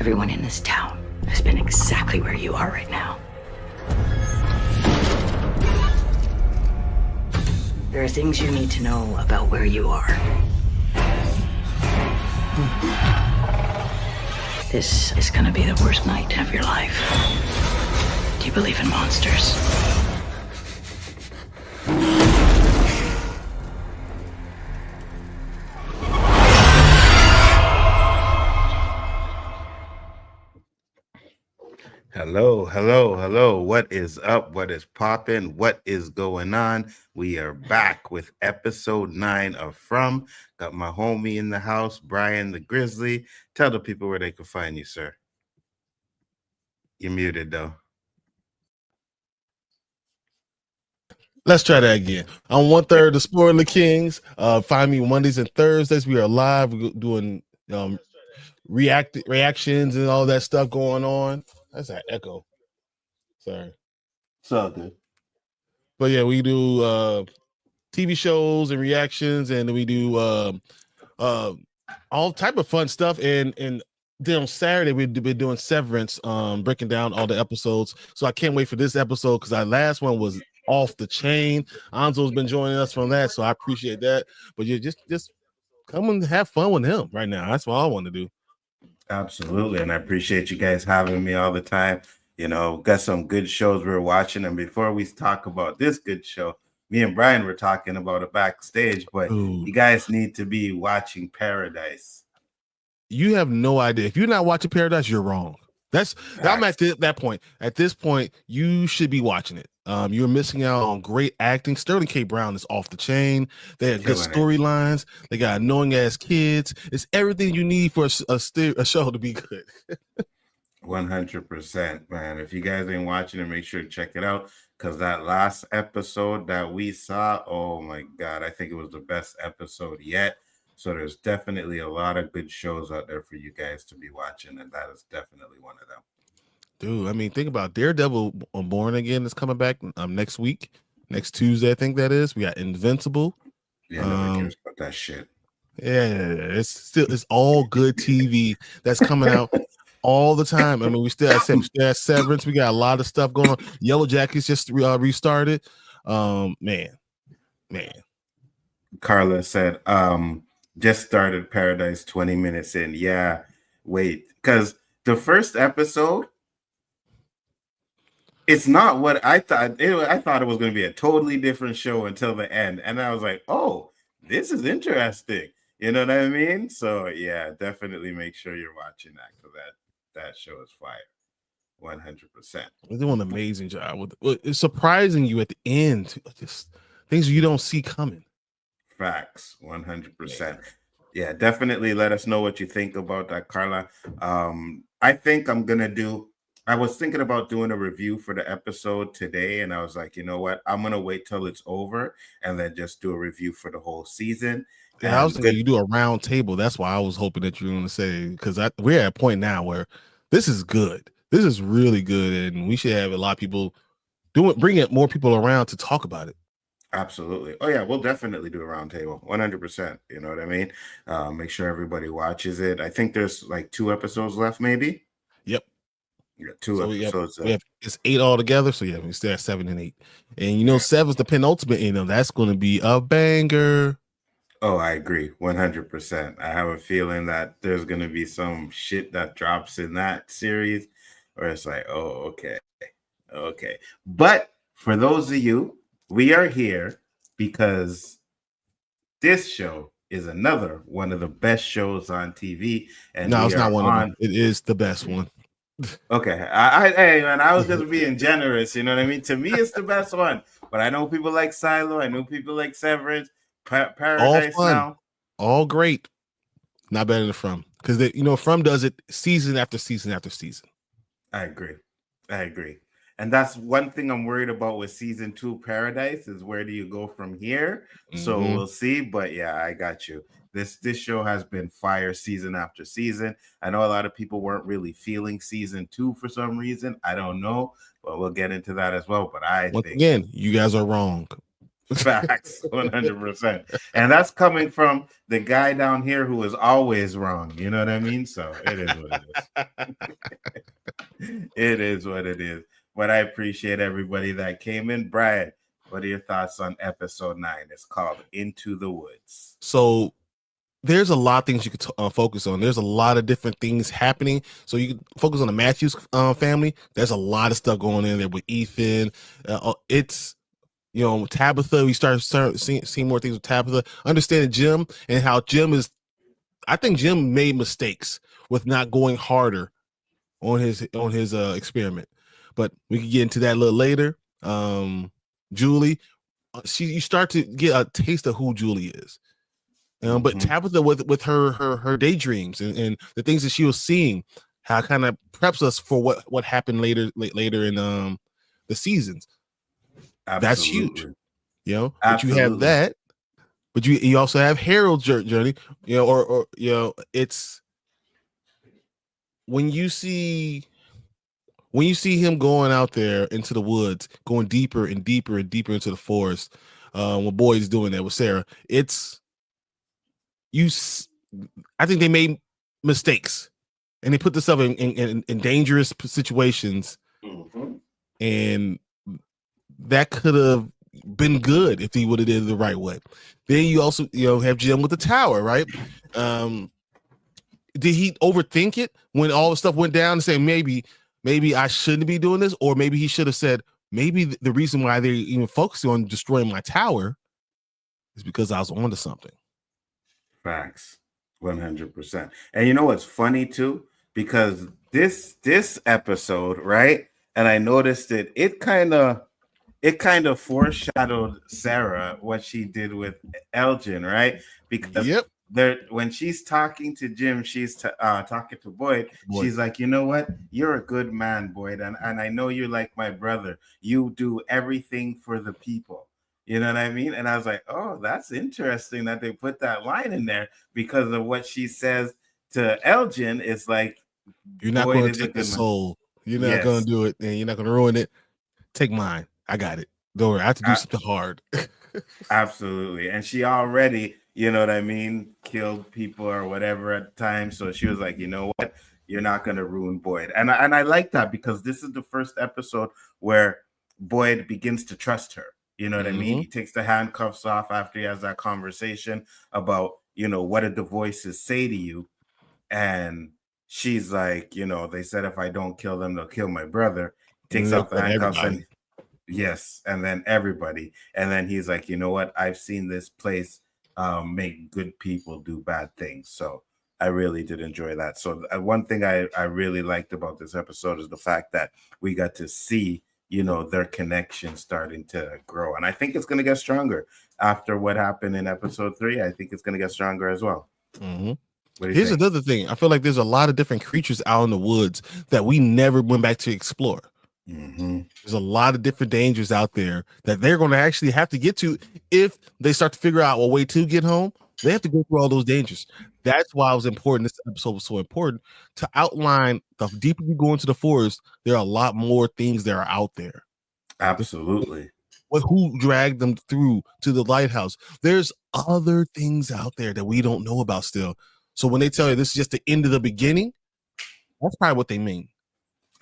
Everyone in this town has been exactly where you are right now. There are things you need to know about where you are. This is gonna be the worst night of your life. Do you believe in monsters? Hello. What is up? What is popping? What is going on? We are back with episode 9 of From. Got my homie in the house, Brian the Grizzly. Tell the people where they can find you, sir. You're muted, though. Let's try that again. I'm 1/3 of the Spoiler Kings. Find me Mondays and Thursdays. We are live. We're doing reactions and all that stuff going on. That's an echo. Sorry. It's all good. But yeah, we do TV shows and reactions, and we do all type of fun stuff. And then on Saturday we've been doing Severance, breaking down all the episodes. So I can't wait for this episode because our last one was off the chain. Nzo's been joining us from that, so I appreciate that. But you just come and have fun with him right now. That's what I want to do. Absolutely, and I appreciate you guys having me all the time. You know, got some good shows we're watching, and before we talk about this good show, me and Brian were talking about it backstage, but you guys need to be watching Paradise. You have no idea. If you're not watching Paradise, you're wrong. I'm at that point. At this point, you should be watching it. You're missing out on great acting. Sterling K. Brown is off the chain. They have good storylines. They got annoying ass kids. It's everything you need for a show to be good. 100%, man. If you guys ain't watching it, make sure to check it out, because that last episode that we saw, oh my God, I think it was the best episode yet. So there's definitely a lot of good shows out there for you guys to be watching, and that is definitely one of them. Dude, I mean, think about Daredevil Born Again is coming back next week, next Tuesday, I think that is. We got Invincible. Yeah, nobody cares about that shit. Yeah, it's all good TV that's coming out all the time. I mean, we still have Severance. We got a lot of stuff going on. Yellow Jackets just restarted. Man. Carla said, just started Paradise 20 minutes in. Yeah, wait, because the first episode, it's not what I thought. I thought it was going to be a totally different show until the end. And I was like, oh, this is interesting. You know what I mean? So, yeah, definitely make sure you're watching that, because that show is fire. 100%. They're doing an amazing job with it. It's surprising you at the end. Just things you don't see coming. Facts. 100%. Yeah, definitely let us know what you think about that, Carla. I think I was thinking about doing a review for the episode today, and I was like, you know what? I'm going to wait till it's over and then just do a review for the whole season. Yeah, I was thinking you do a round table. That's why I was hoping that you were going to say, because we're at a point now where this is good. This is really good, and we should have a lot of people bring more people around to talk about it. Absolutely. Oh yeah, we'll definitely do a round table. 100%. You know what I mean? Make sure everybody watches it. I think there's like 2 episodes left, maybe. Yep. Yeah, 2 episodes. It's 8 altogether. So yeah, we still have 7 and 8. And 7's the penultimate. That's going to be a banger. Oh, I agree. 100%. I have a feeling that there's going to be some shit that drops in that series where it's like, oh, okay. But for those of you, we are here because this show is another one of the best shows on TV. And no, it's not one of them. It is the best one. Okay. Hey, man, I was just being generous. You know what I mean? To me, it's the best one. But I know people like Silo. I know people like Severance. Paradise all fun. Now. All great. Not better than From. Because, From does it season after season after season. I agree. And that's one thing I'm worried about with season 2 Paradise is where do you go from here? Mm-hmm. So we'll see. But yeah, I got you. This show has been fire season after season. I know a lot of people weren't really feeling season 2 for some reason. I don't know, but we'll get into that as well. But once again, you guys are wrong. Facts, 100%. And that's coming from the guy down here who is always wrong. You know what I mean? So it is what it is. It is what it is. But I appreciate everybody that came in. Brian, what are your thoughts on episode 9? It's called Into the Woods. So there's a lot of things you could focus on. There's a lot of different things happening. So you can focus on the Matthews family. There's a lot of stuff going in there with Ethan. It's, Tabitha. We start seeing more things with Tabitha. Understanding Jim and how Jim is. I think Jim made mistakes with not going harder on his experiment, but we can get into that a little later. Julie, you start to get a taste of who Julie is. But Tabitha with her daydreams and the things that she was seeing, how kind of preps us for what happened later in the seasons. Absolutely. That's huge, But Absolutely. you have that, but you also have Harold's journey, or it's when you see him going out there into the woods, going deeper and deeper and deeper into the forest. When Boyd's doing that with Sara, I think they made mistakes and they put themselves in dangerous situations, and that could have been good if he would have did it the right way. Then you also have Jim with the tower, right? Did he overthink it when all the stuff went down and say maybe I shouldn't be doing this, or maybe he should have said maybe the reason why they're even focusing on destroying my tower is because I was onto something. Facts, 100%. And you know what's funny too? Because this episode, right? And I noticed it kind of foreshadowed Sara what she did with Elgin, right? Because when she's talking to Jim, she's talking to Boyd. She's like, you know what? You're a good man, Boyd, and I know you're like my brother. You do everything for the people. You know what I mean? And I was like, oh, that's interesting that they put that line in there, because of what she says to Elgin. It's like, you're not going to take the soul. You're not going to do it, and you're not going to ruin it. Take mine. I got it. Don't worry. I have to do something hard. Absolutely. And she already, you know what I mean, killed people or whatever at the time. So she was like, you know what? You're not going to ruin Boyd. And I like that, because this is the first episode where Boyd begins to trust her. You know what I mean? He takes the handcuffs off after he has that conversation about, what did the voices say to you? And she's like, they said if I don't kill them, they'll kill my brother. Takes off the handcuffs and and then everybody. And then he's like, you know what? I've seen this place make good people do bad things. So I really did enjoy that. So one thing I really liked about this episode is the fact that we got to see their connection starting to grow. And I think it's going to get stronger after what happened in episode 3. I think it's going to get stronger as well. Here's another thing. I feel like there's a lot of different creatures out in the woods that we never went back to explore. There's a lot of different dangers out there that they're going to actually have to get to if they start to figure out a way to get home. They have to go through all those dangers. That's why it was important. This episode was so important to outline the deeper you go into the forest, there are a lot more things that are out there. Absolutely. Who dragged them through to the lighthouse? There's other things out there that we don't know about still. So when they tell you this is just the end of the beginning, that's probably what they mean.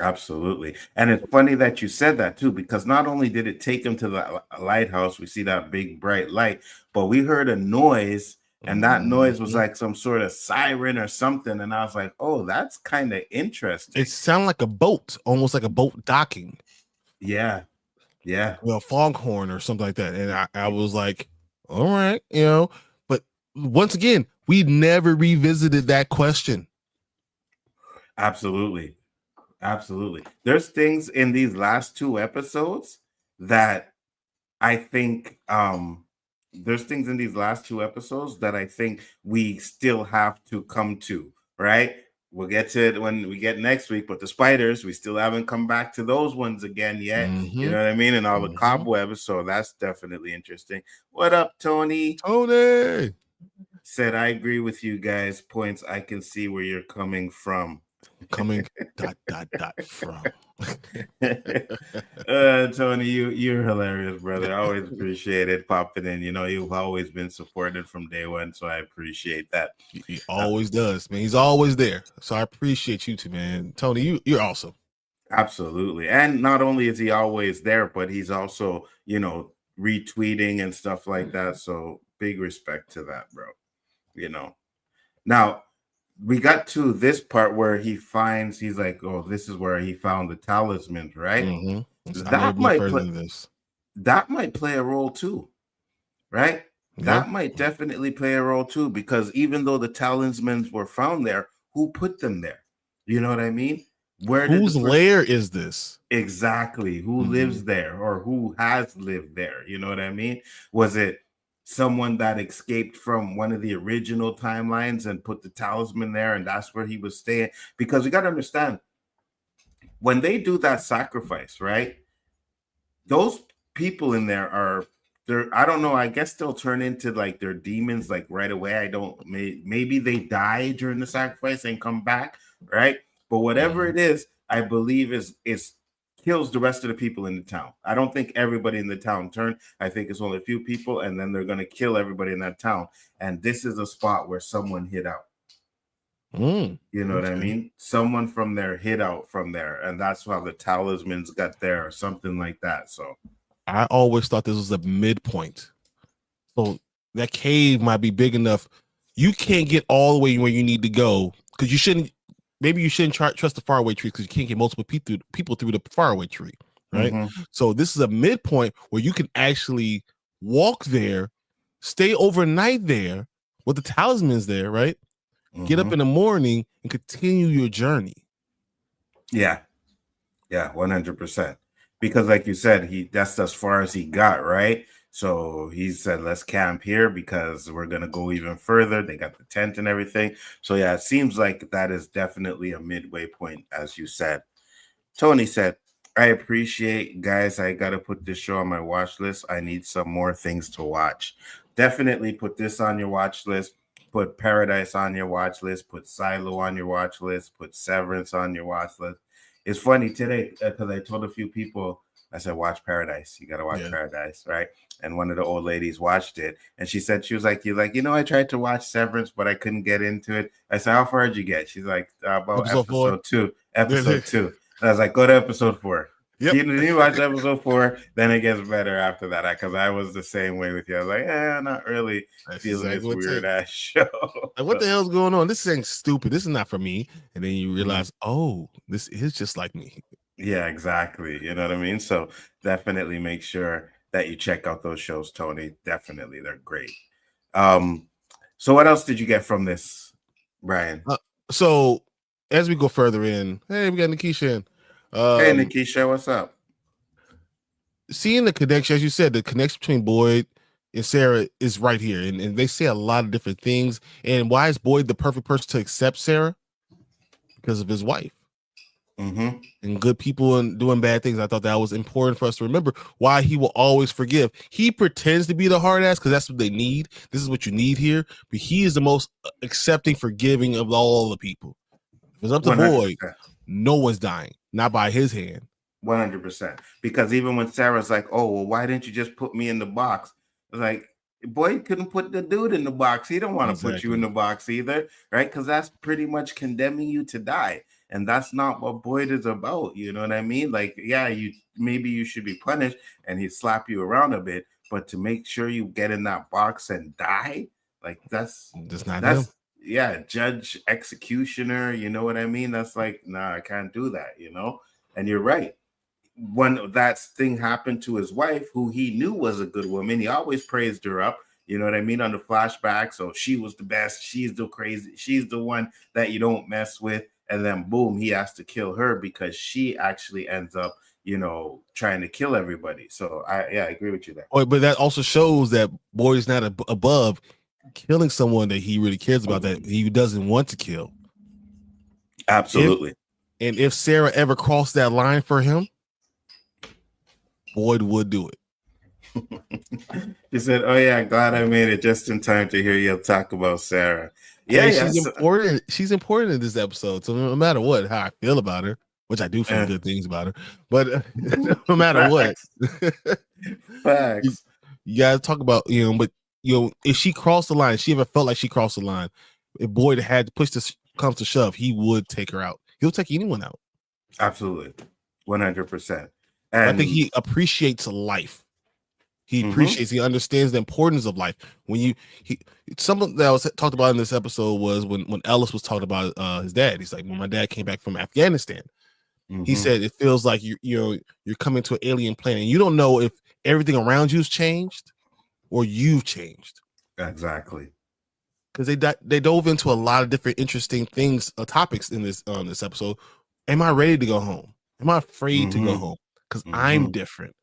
Absolutely. And it's funny that you said that too, because not only did it take them to the lighthouse, we see that big bright light, but we heard a noise, and that noise was like some sort of siren or something. And I was like, oh, that's kind of interesting. It sounded like a boat, almost like a boat docking. Yeah. Well, foghorn or something like that. And I was like, all right, but once again, we never revisited that question. Absolutely. There's things in these last 2 episodes that I think we still have to come to, right? We'll get to it when we get next week, but the spiders, we still haven't come back to those ones again yet. You know what I mean? And all the cobwebs. So that's definitely interesting. What up, Tony? Tony said, I agree with you guys. Points. I can see where you're coming from. Coming from. Tony, you're hilarious, brother. I always appreciate it popping in. You know, you've always been supported from day one, so I appreciate that. He always does, man. He's always there. So I appreciate you too, man. Tony, you're awesome. Absolutely. And not only is he always there, but he's also, you know, retweeting and stuff like that. So big respect to that, bro. You know. Now, we got to this part where he's like, oh, this is where he found the talisman, right? Mm-hmm. That might play a role too, right? Yeah. That might definitely play a role too, because even though the talismans were found there, who put them there? You know what I mean? Whose lair is this? Exactly. Who lives there, or who has lived there? You know what I mean? Was it someone that escaped from one of the original timelines and put the talisman there, and that's where he was staying? Because we got to understand, when they do that sacrifice, right? Those people in there are, I don't know, I guess they'll turn into like their demons like right away. Maybe they die during the sacrifice and come back, right? But whatever it is, I believe is kills the rest of the people in the town. I don't think everybody in the town turned. I think it's only a few people, and then they're going to kill everybody in that town. And this is a spot where someone hid out. You know what I mean? Someone from there hid out from there, and that's how the talismans got there, or something like that. So I always thought this was a midpoint. So that cave might be big enough. You can't get all the way where you need to go, because you shouldn't. Maybe you shouldn't trust the faraway tree, because you can't get multiple people through the faraway tree, right? So this is a midpoint where you can actually walk there, stay overnight there with the talismans there, right? Get up in the morning and continue your journey. Yeah, 100%. Because like you said, that's as far as he got, right? So he said, let's camp here because we're going to go even further. They got the tent and everything. So yeah, it seems like that is definitely a midway point, as you said. Tony said, I appreciate, guys, I got to put this show on my watch list. I need some more things to watch. Definitely put this on your watch list. Put Paradise on your watch list. Put Silo on your watch list. Put Severance on your watch list. It's funny today because I told a few people, I said, watch Paradise. You got to watch Paradise, right? And one of the old ladies watched it. And she said, she was like, I tried to watch Severance, but I couldn't get into it. I said, how far did you get? She's like, about episode 2. Episode 2. And I was like, go to episode 4. Yep. You watch episode 4, then it gets better after that. Because I was the same way with you. I was like, not really feeling this weird ass show. Like, what the hell's going on? This thing's stupid. This is not for me. And then you realize, oh, this is just like me. Yeah, exactly. You know what I mean? So definitely make sure that you check out those shows, Tony. Definitely, they're great. So what else did you get from this, Brian? So as we go further in, hey, we got Nikisha in. Hey, Nikisha, what's up? Seeing the connection, as you said, the connection between Boyd and Sara is right here. And they say a lot of different things. And why is Boyd the perfect person to accept Sara? Because of his wife. And good people and doing bad things. I thought that was important for us to remember why he will always forgive. He pretends to be the hard ass because that's what they need. This is what you need here. But he is the most accepting, forgiving of all the people. If it's up to 100%. Boyd, no one's dying. Not by his hand. 100%. Because even when Sarah's like, oh, well, why didn't you just put me in the box? It's like, Boyd couldn't put the dude in the box. He don't want to put you in the box either, right? Because that's pretty much condemning you to die. And that's not what Boyd is about. You know what I mean? Like, yeah, maybe you should be punished and he'd slap you around a bit, but to make sure you get in that box and die, like that's him. Yeah, judge, executioner, you know what I mean? That's like, nah, I can't do that, you know? And you're right. When that thing happened to his wife, who he knew was a good woman, he always praised her up. You know what I mean? On the flashback. So she was the best. She's the crazy. She's the one that you don't mess with. And then boom, he has to kill her because she actually ends up, trying to kill everybody. So I agree with you there. Oh, but that also shows that Boyd's not above killing someone that he really cares about, that he doesn't want to kill. Absolutely. If Sara ever crossed that line for him, Boyd would do it. He said, oh yeah, glad I made it just in time to hear you talk about Sara. Yeah, she's yes. important. She's important in this episode. So no matter what, how I feel about her, which I do feel good things about her, but no matter what, Facts. you gotta talk about, but if she crossed the line, she ever felt like she crossed the line, if Boyd had to push this comes to shove, he would take her out. He'll take anyone out. Absolutely. 100%. And I think he appreciates life. He understands the importance of life. When something that was talked about in this episode was when Ellis was talking about his dad. He's like, when my dad came back from Afghanistan, he said it feels like you're coming to an alien planet and you don't know if everything around you's changed or you've changed. Exactly. Because they dove into a lot of different interesting things, topics in this episode. Am I ready to go home? Am I afraid to go home? Because I'm different.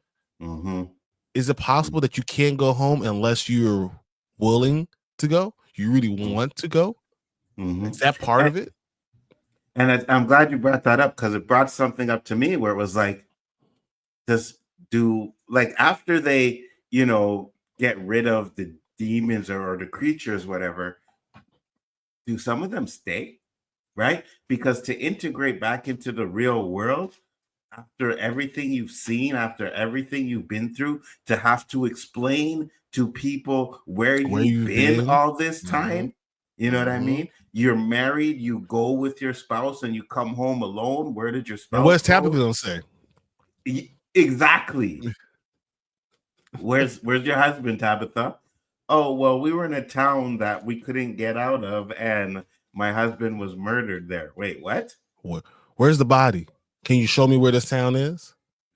Is it possible that you can't go home unless you're willing to go? You really want to go? Is that part of it? And I'm glad you brought that up, because it brought something up to me where it was like, after they, get rid of the demons or the creatures, whatever, do some of them stay? Right? Because to integrate back into the real world, after everything you've seen, after everything you've been through, to have to explain to people where you've been all this time, you know what I mean? You're married, you go with your spouse and you come home alone. Where did your spouse and what's go? Tabitha gonna say? Exactly. Where's your husband, Tabitha? Oh, well, we were in a town that we couldn't get out of and my husband was murdered there. Wait, what? Where's the body? Can you show me where this town is?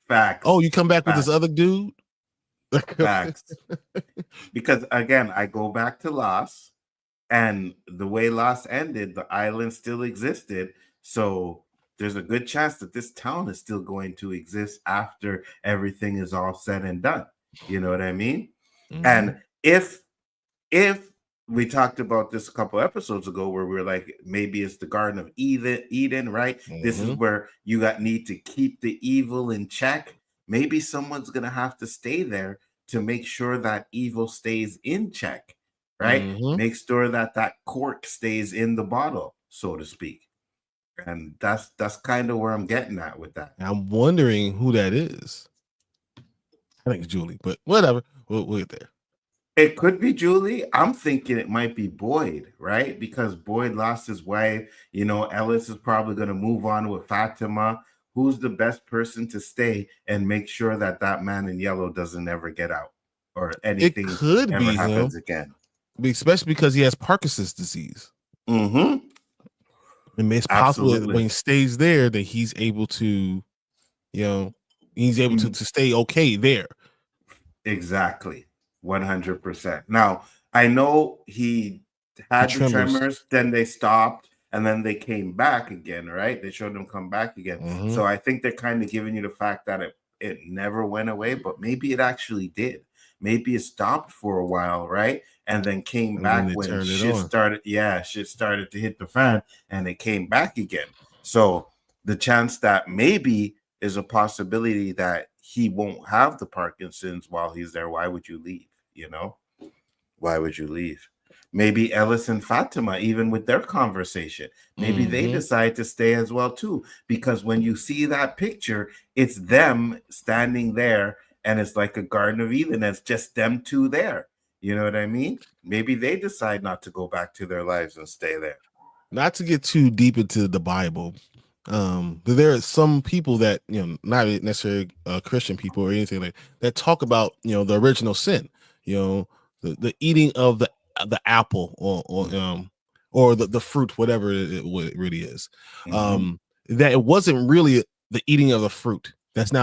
Facts. Oh, you come back with this other dude? Facts. Because again, I go back to Lost, and the way Lost ended, the island still existed. So there's a good chance that this town is still going to exist after everything is all said and done. You know what I mean? And if we talked about this a couple episodes ago where we were like, maybe it's the Garden of Eden, right? This is where you need to keep the evil in check. Maybe someone's going to have to stay there to make sure that evil stays in check, right? Make sure that cork stays in the bottle, so to speak. And that's kind of where I'm getting at with that. I'm wondering who that is. I think it's Julie, but whatever. We'll get there. It could be Julie. I'm thinking it might be Boyd, right? Because Boyd lost his wife. Ellis is probably going to move on with Fatima. Who's the best person to stay and make sure that man in yellow doesn't ever get out or anything ever happens again? Especially because he has Parkinson's disease. And it's possible that when he stays there, that he's able to, to stay okay there. Exactly. 100%. Now, I know he had the tremors, then they stopped, and then they came back again, right? They showed them come back again. So I think they're kind of giving you the fact that it never went away, but maybe it actually did. Maybe it stopped for a while, right? And then came back when shit started. Yeah, shit started to hit the fan, and it came back again. So the chance that maybe is a possibility that he won't have the Parkinson's while he's there. Why would you leave? Why would you leave? Maybe Ellis and Fatima, even with their conversation, maybe they decide to stay as well too. Because when you see that picture, it's them standing there, and it's like a Garden of Eden. It's just them two there. You know what I mean? Maybe they decide not to go back to their lives and stay there. Not to get too deep into the Bible, there are some people that not necessarily Christian people or anything like that talk about the original sin, the eating of the apple or the fruit, whatever it really is. That it wasn't really the eating of the fruit. This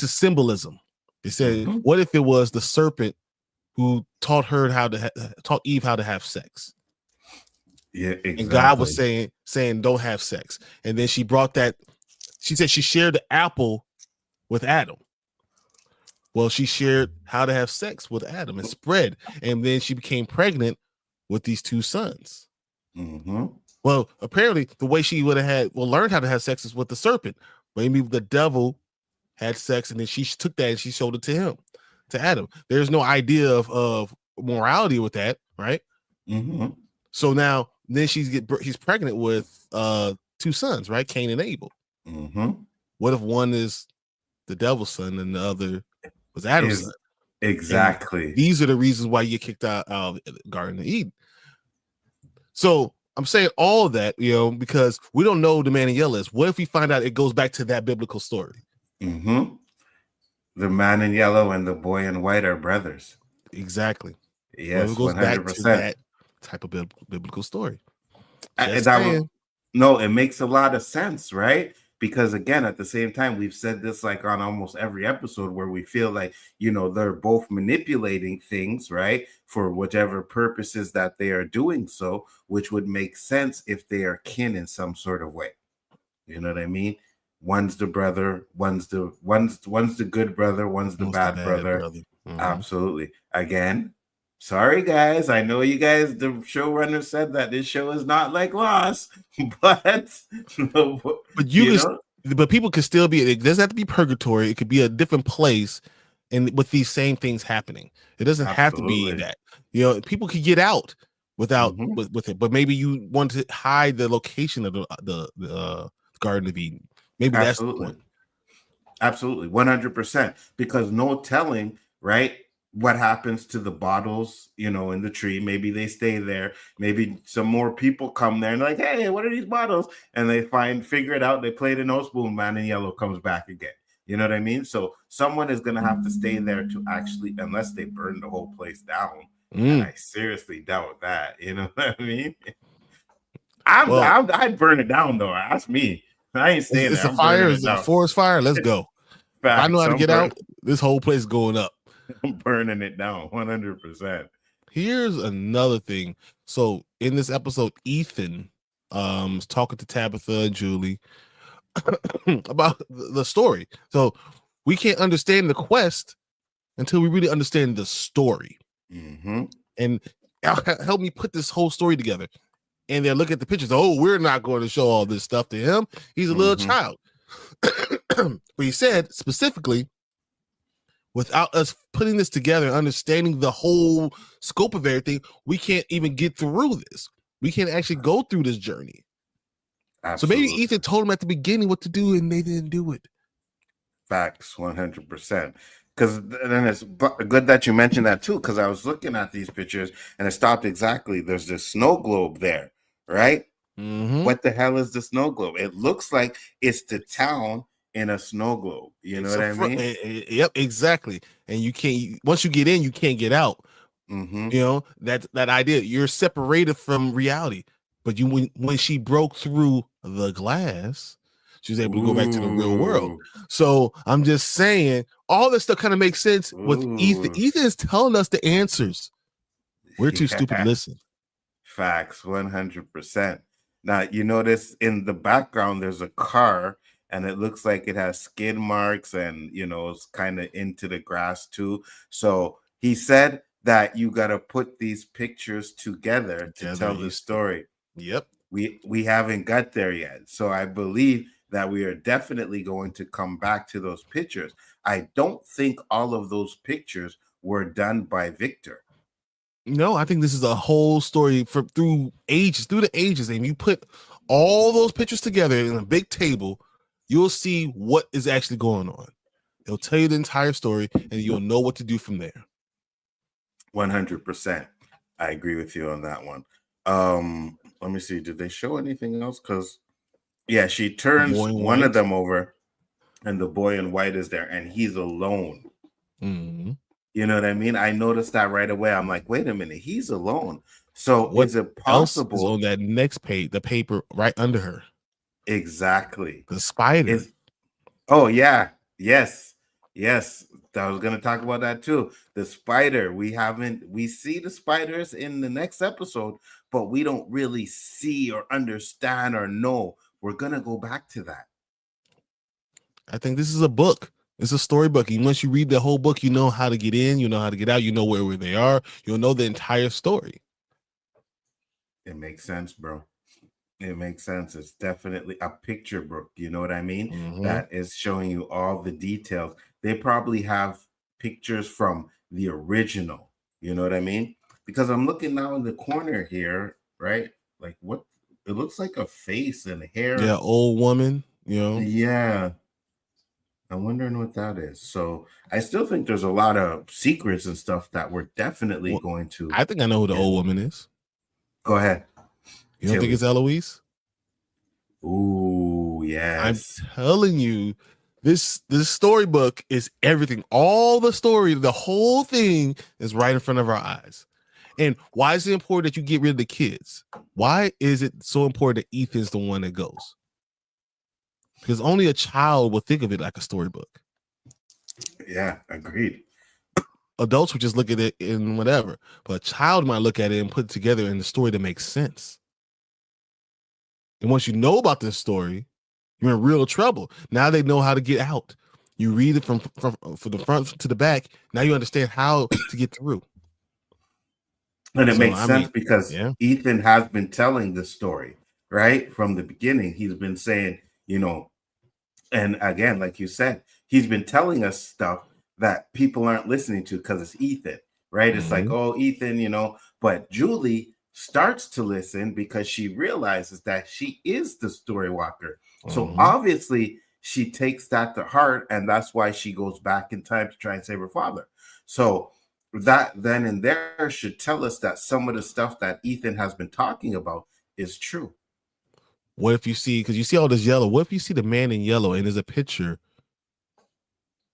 is symbolism. It said, what if it was the serpent who taught Eve how to have sex? Yeah, exactly. And God was saying don't have sex. And then she brought that. She said she shared the apple with Adam. Well, she shared how to have sex with Adam and spread. And then she became pregnant with these two sons. Well, apparently the way she would have learned how to have sex is with the serpent. Maybe the devil had sex and then she took that and she showed it to him, to Adam. There's no idea of morality with that, right? So now Then he's pregnant with 2 sons, right? Cain and Abel. Mm-hmm. What if one is the devil's son and the other was Adam's son? Exactly. And these are the reasons why you get kicked out of the Garden of Eden. So I'm saying all of that, because we don't know the man in yellow is. What if we find out it goes back to that biblical story? Mm-hmm. The man in yellow and the boy in white are brothers. Exactly. Yes, it goes 100%. back to that type of biblical story. No, it makes a lot of sense, right? Because again, at the same time, we've said this like on almost every episode where we feel like, they're both manipulating things, right? For whatever purposes that they are doing so, which would make sense if they are kin in some sort of way. You know what I mean? One's the brother, one's the good brother, one's the bad brother. Mm-hmm. Absolutely. Again, sorry guys, I know you guys, the showrunner said that this show is not like Lost, but people can still be, it doesn't have to be purgatory, it could be a different place and with these same things happening. It doesn't have to be that. People could get out without with it, but maybe you want to hide the location of the Garden of Eden. Maybe that's the point. Absolutely, 100%. Because no telling, right, what happens to the bottles, in the tree. Maybe they stay there. Maybe some more people come there and like, hey, what are these bottles? And they figure it out. They play the no spoon, man in yellow comes back again. You know what I mean? So someone is going to have to stay there to actually, unless they burn the whole place down. And I seriously doubt that. You know what I mean? I'd burn it down though. Ask me. I ain't staying there. It's a fire. It's a forest fire. Let's go. If I know how to get out, this whole place is going up. I'm burning it down 100%. Here's another thing. So in this episode, Ethan is talking to Tabitha and Julie about the story. So we can't understand the quest until we really understand the story. Mm-hmm. And help me put this whole story together. And then look at the pictures. Oh, we're not going to show all this stuff to him. He's a little child. But he said specifically, without us putting this together and understanding the whole scope of everything, we can't even get through this. We can't actually go through this journey. Absolutely. So maybe Ethan told him at the beginning what to do and they didn't do it. Facts, 100%. Because then it's good that you mentioned that too, because I was looking at these pictures and it stopped exactly. There's this snow globe there, right? Mm-hmm. What the hell is the snow globe? It looks like it's the town in a snow globe. You know what I mean? Yep, exactly. And you can't, once you get in, you can't get out. Mm-hmm. That idea, you're separated from reality. But when she broke through the glass, she was able to go back to the real world. So I'm just saying, all this stuff kind of makes sense with Ethan. Ethan is telling us the answers. We're too stupid to listen. Facts, 100%. Now, you notice in the background, there's a car and it looks like it has skid marks and, it's kind of into the grass too. So he said that you got to put these pictures together to tell the story. Yep. We haven't got there yet. So I believe that we are definitely going to come back to those pictures. I don't think all of those pictures were done by Victor. No, I think this is a whole story through the ages. And you put all those pictures together in a big table, you'll see what is actually going on. It'll tell you the entire story and you'll know what to do from there. 100%. I agree with you on that one. Let me see. Did they show anything else? Because yeah, she turns one of them over and the boy in white is there and he's alone. Mm-hmm. You know what I mean? I noticed that right away. I'm like, wait a minute, he's alone. So is it possible? Else is on that next page, the paper right under her? Exactly. The spider. Oh yeah. Yes. I was gonna talk about that too. The spider. We see the spiders in the next episode, but we don't really see or understand or know. We're gonna go back to that. I think this is a book. It's a storybook. And once you read the whole book, you know how to get in, you know how to get out, you know where they are, you'll know the entire story. It makes sense, bro. It makes sense. It's definitely a picture book. You know what I mean? Mm-hmm. That is showing you all the details. They probably have pictures from the original. You know what I mean? Because I'm looking now in the corner here, right? like what it looks like a face and hair. Yeah, old woman, you know. Yeah. I'm wondering what that is. So I still think there's a lot of secrets and stuff that we're definitely going to. I think I know who the old woman is. Go ahead. You don't think it's Eloise? Ooh, yes. I'm telling you, this storybook is everything. All the story, the whole thing is right in front of our eyes. And why is it important that you get rid of the kids? Why is it so important that Ethan's the one that goes? Because only a child will think of it like a storybook. Yeah, agreed. Adults would just look at it and whatever, but a child might look at it and put it together in the story that makes sense. And once you know about this story, you're in real trouble. Now they know how to get out. You read it from the front to the back. Now you understand how to get through. And it makes sense because Ethan has been telling the story, right? From the beginning, he's been saying, you know, and again, like you said, he's been telling us stuff that people aren't listening to because it's Ethan, right? It's like, oh, Ethan, you know, but Julie starts to listen because she realizes that she is the story walker. So obviously she takes that to heart, and that's why she goes back in time to try and save her father. So that then and there should tell us that some of the stuff that Ethan has been talking about is true. What if you see, because you see all this yellow, what if you see the man in yellow and there's a picture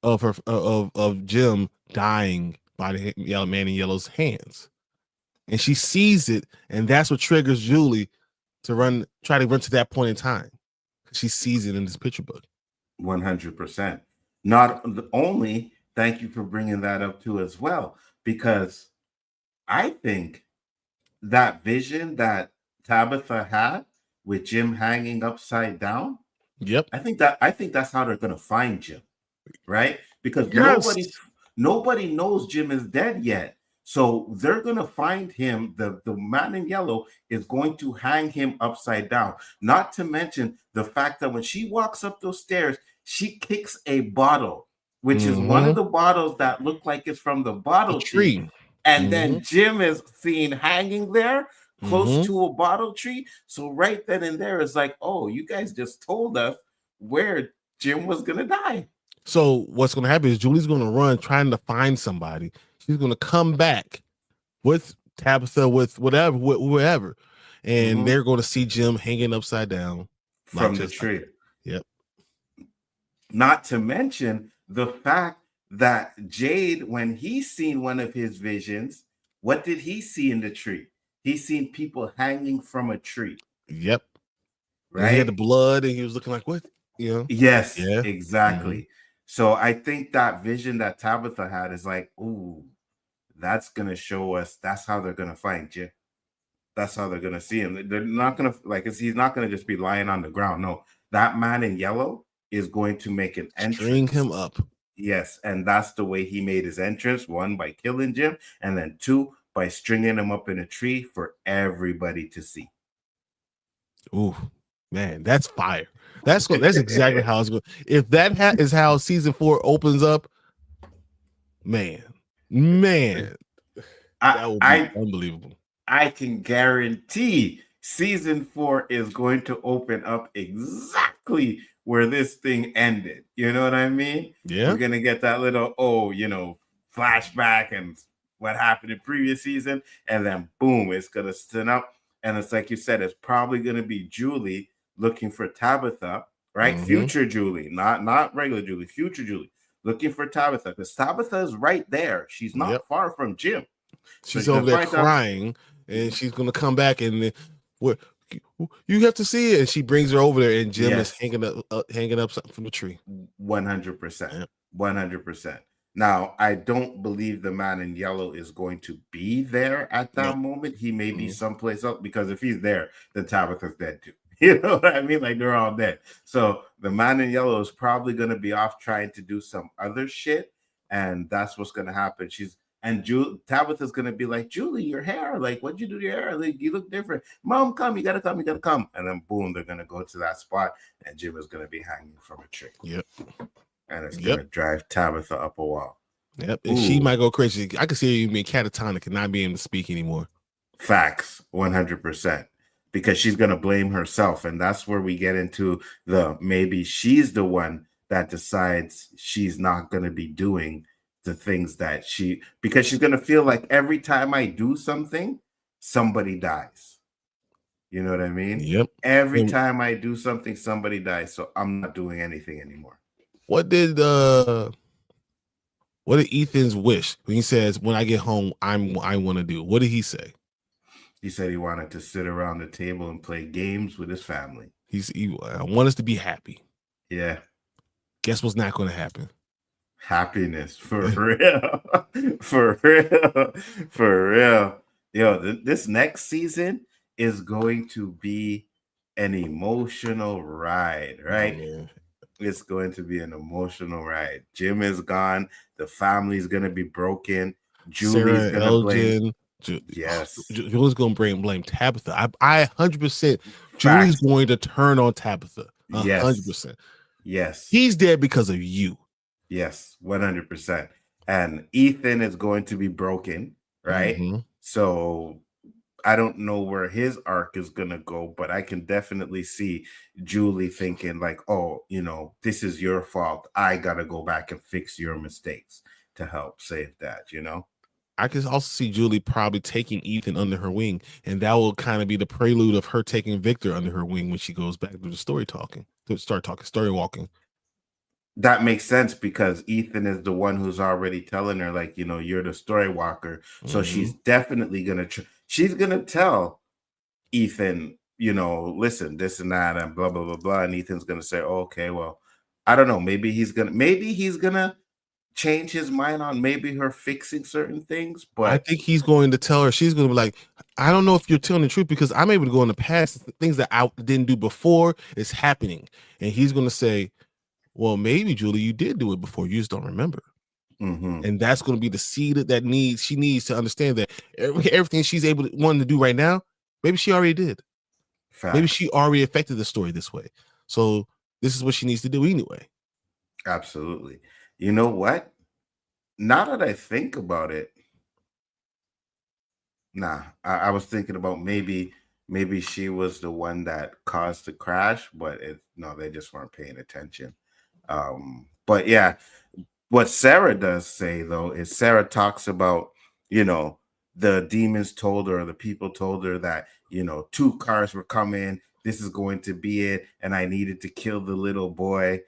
of her of Jim dying by the yellow man in yellow's hands, and she sees it, and that's what triggers Julie to try to run to that point in time. She sees it in this picture book. 100%. Not only, thank you for bringing that up too as well, because I think that vision that Tabitha had with Jim hanging upside down. Yep. I think that's how they're gonna find Jim, right? Because nobody knows Jim is dead yet. So they're gonna find him. The man in yellow is going to hang him upside down. Not to mention the fact that when she walks up those stairs, she kicks a bottle, which is one of the bottles that look like it's from the bottle tree. And then Jim is seen hanging there close to a bottle tree. So right then and there is like, oh, you guys just told us where Jim was gonna die. So what's gonna happen is Julie's gonna run trying to find somebody. She's gonna come back with Tabitha, with whoever, and they're gonna see Jim hanging upside down from the tree. Yep. Not to mention the fact that Jade, when he seen one of his visions, what did he see in the tree? He seen people hanging from a tree. Yep. Right. And he had the blood, and he was looking like what? You know. Yes. Yeah. Exactly. So I think that vision that Tabitha had is like, ooh, that's gonna show us. That's how they're gonna find Jim. That's how they're gonna see him. They're not gonna he's not gonna just be lying on the ground. No, that man in yellow is going to make an entrance. String him up. Yes, and that's the way he made his entrance. One, by killing Jim, and then two, by stringing him up in a tree for everybody to see. Ooh, man, that's fire. That's exactly how it's going. If that is how season 4 opens up, man, that will be unbelievable. I can guarantee season 4 is going to open up exactly where this thing ended. You know what I mean? Yeah. We're gonna get that little flashback and what happened in previous season, and then boom, it's gonna stand up. And it's like you said, it's probably gonna be Julie looking for Tabitha, right? Future Julie, not regular Julie, future Julie looking for Tabitha, because Tabitha is right there. She's not far from Jim. She's over there crying, and she's gonna come back, and you have to see it. And she brings her over there, and Jim is hanging up something from the tree. 100%, 100%. Now, I don't believe the man in yellow is going to be there at that moment. He may be someplace else, because if he's there, then Tabitha's dead too. You know what I mean? Like, they're all dead. So the man in yellow is probably going to be off trying to do some other shit, and that's what's going to happen. Tabitha's going to be like, Julie, your hair, like, what'd you do to your hair? Like, you look different. Mom, come, you got to come. And then boom, they're going to go to that spot, and Jim is going to be hanging from a tree. Yep. And it's going to drive Tabitha up a wall. Yep. And she might go crazy. I can see you being catatonic and not being able to speak anymore. Facts. 100%. because she's going to blame herself. And that's where we get into the maybe she's the one that decides she's not going to be doing the things that because she's going to feel like every time I do something, somebody dies. You know what I mean? Yep. Every time I do something, somebody dies. So I'm not doing anything anymore. What did Ethan's wish when he says, when I get home, I want to do? What did he say? He said he wanted to sit around the table and play games with his family. I want us to be happy. Yeah. Guess what's not going to happen? Happiness, for real. For real. For real. Yo, this next season is going to be an emotional ride, right? Oh, it's going to be an emotional ride. Jim is gone. The family's going to be broken. Julie's going to blame. Yes. Julie's going to blame Tabitha. I 100%. Julie's going to turn on Tabitha. 100%. Yes. He's dead because of you. Yes, 100%. And Ethan is going to be broken, right? Mm-hmm. So I don't know where his arc is going to go, but I can definitely see Julie thinking like, oh, this is your fault. I got to go back and fix your mistakes to help save that, I can also see Julie probably taking Ethan under her wing, and that will kind of be the prelude of her taking Victor under her wing when she goes back to the story walking. That makes sense because Ethan is the one who's already telling her, like, you're the story walker. So she's definitely going to, she's going to tell Ethan, listen, this and that and blah, blah, blah, blah. And Ethan's going to say, oh, okay, well, I don't know. Maybe he's going to change his mind on maybe her fixing certain things. But I think he's going to tell her, she's going to be like, I don't know if you're telling the truth because I'm able to go in the past. Things that I didn't do before is happening. And he's going to say, well, maybe Julie, you did do it before. You just don't remember. Mm-hmm. And that's going to be the seed that she needs to understand that everything she's wanting to do right now, maybe she already did. Facts. Maybe she already affected the story this way. So this is what she needs to do anyway. Absolutely. You know what? Now that I think about it, I was thinking about maybe she was the one that caused the crash, but they just weren't paying attention. But yeah, what Sara does say though is Sara talks about, the demons told her, the people told her that, 2 cars were coming. This is going to be it. And I needed to kill the little boy,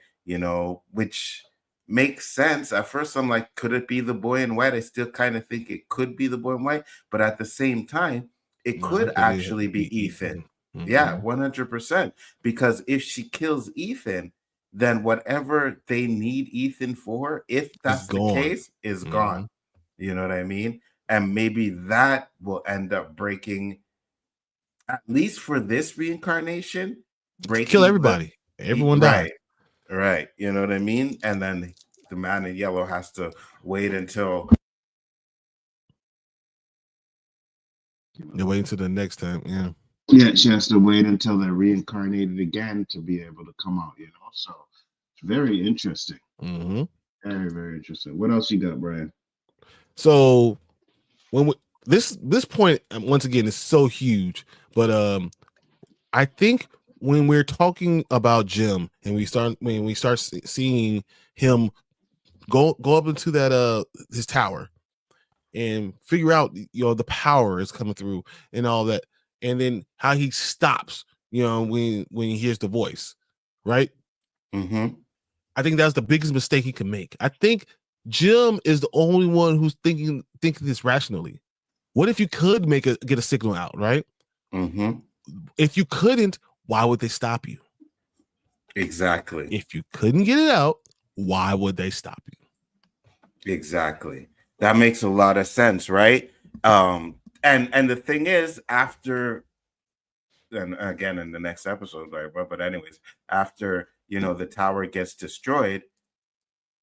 which makes sense. At first, I'm like, could it be the boy in white? I still kind of think it could be the boy in white. But at the same time, it could actually be Ethan. Mm-hmm. Yeah, 100%. Because if she kills Ethan, then whatever they need Ethan for, if that's the case, is gone. You know what I mean? And maybe that will end up breaking, at least for this reincarnation, kill everybody. Everyone died. Right. You know what I mean? And then the man in yellow has to wait until you're waiting till the next time. Yeah. Yeah, she has to wait until they're reincarnated again to be able to come out, So it's very interesting. Mm-hmm. Very, very interesting. What else you got, Brian? So when this point, once again, is so huge, but I think when we're talking about Jim and when we start seeing him go up into that his tower and figure out the power is coming through and all that, and then how he stops when he hears the voice, right? Mm-hmm. I think that's the biggest mistake he can make. I think Jim is the only one who's thinking this rationally. What if you could get a signal out, right? Mm-hmm. If you couldn't, why would they stop you? Exactly. If you couldn't get it out, why would they stop you? Exactly. That makes a lot of sense, right? And the thing is, after, and again in the next episode, right? But anyways, after the tower gets destroyed,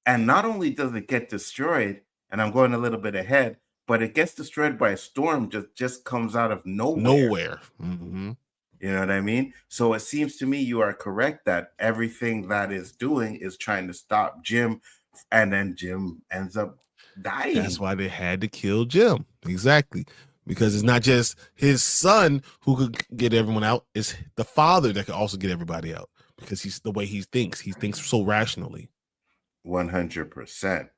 and not only does it get destroyed, and I'm going a little bit ahead, but it gets destroyed by a storm. Just comes out of nowhere. Mm-hmm. You know what I mean? So it seems to me you are correct that everything that is doing is trying to stop Jim, and then Jim ends up dying. That's why they had to kill Jim. Exactly. because it's not just his son who could get everyone out; it's the father that could also get everybody out because he's the way he thinks. He thinks so rationally. 100%.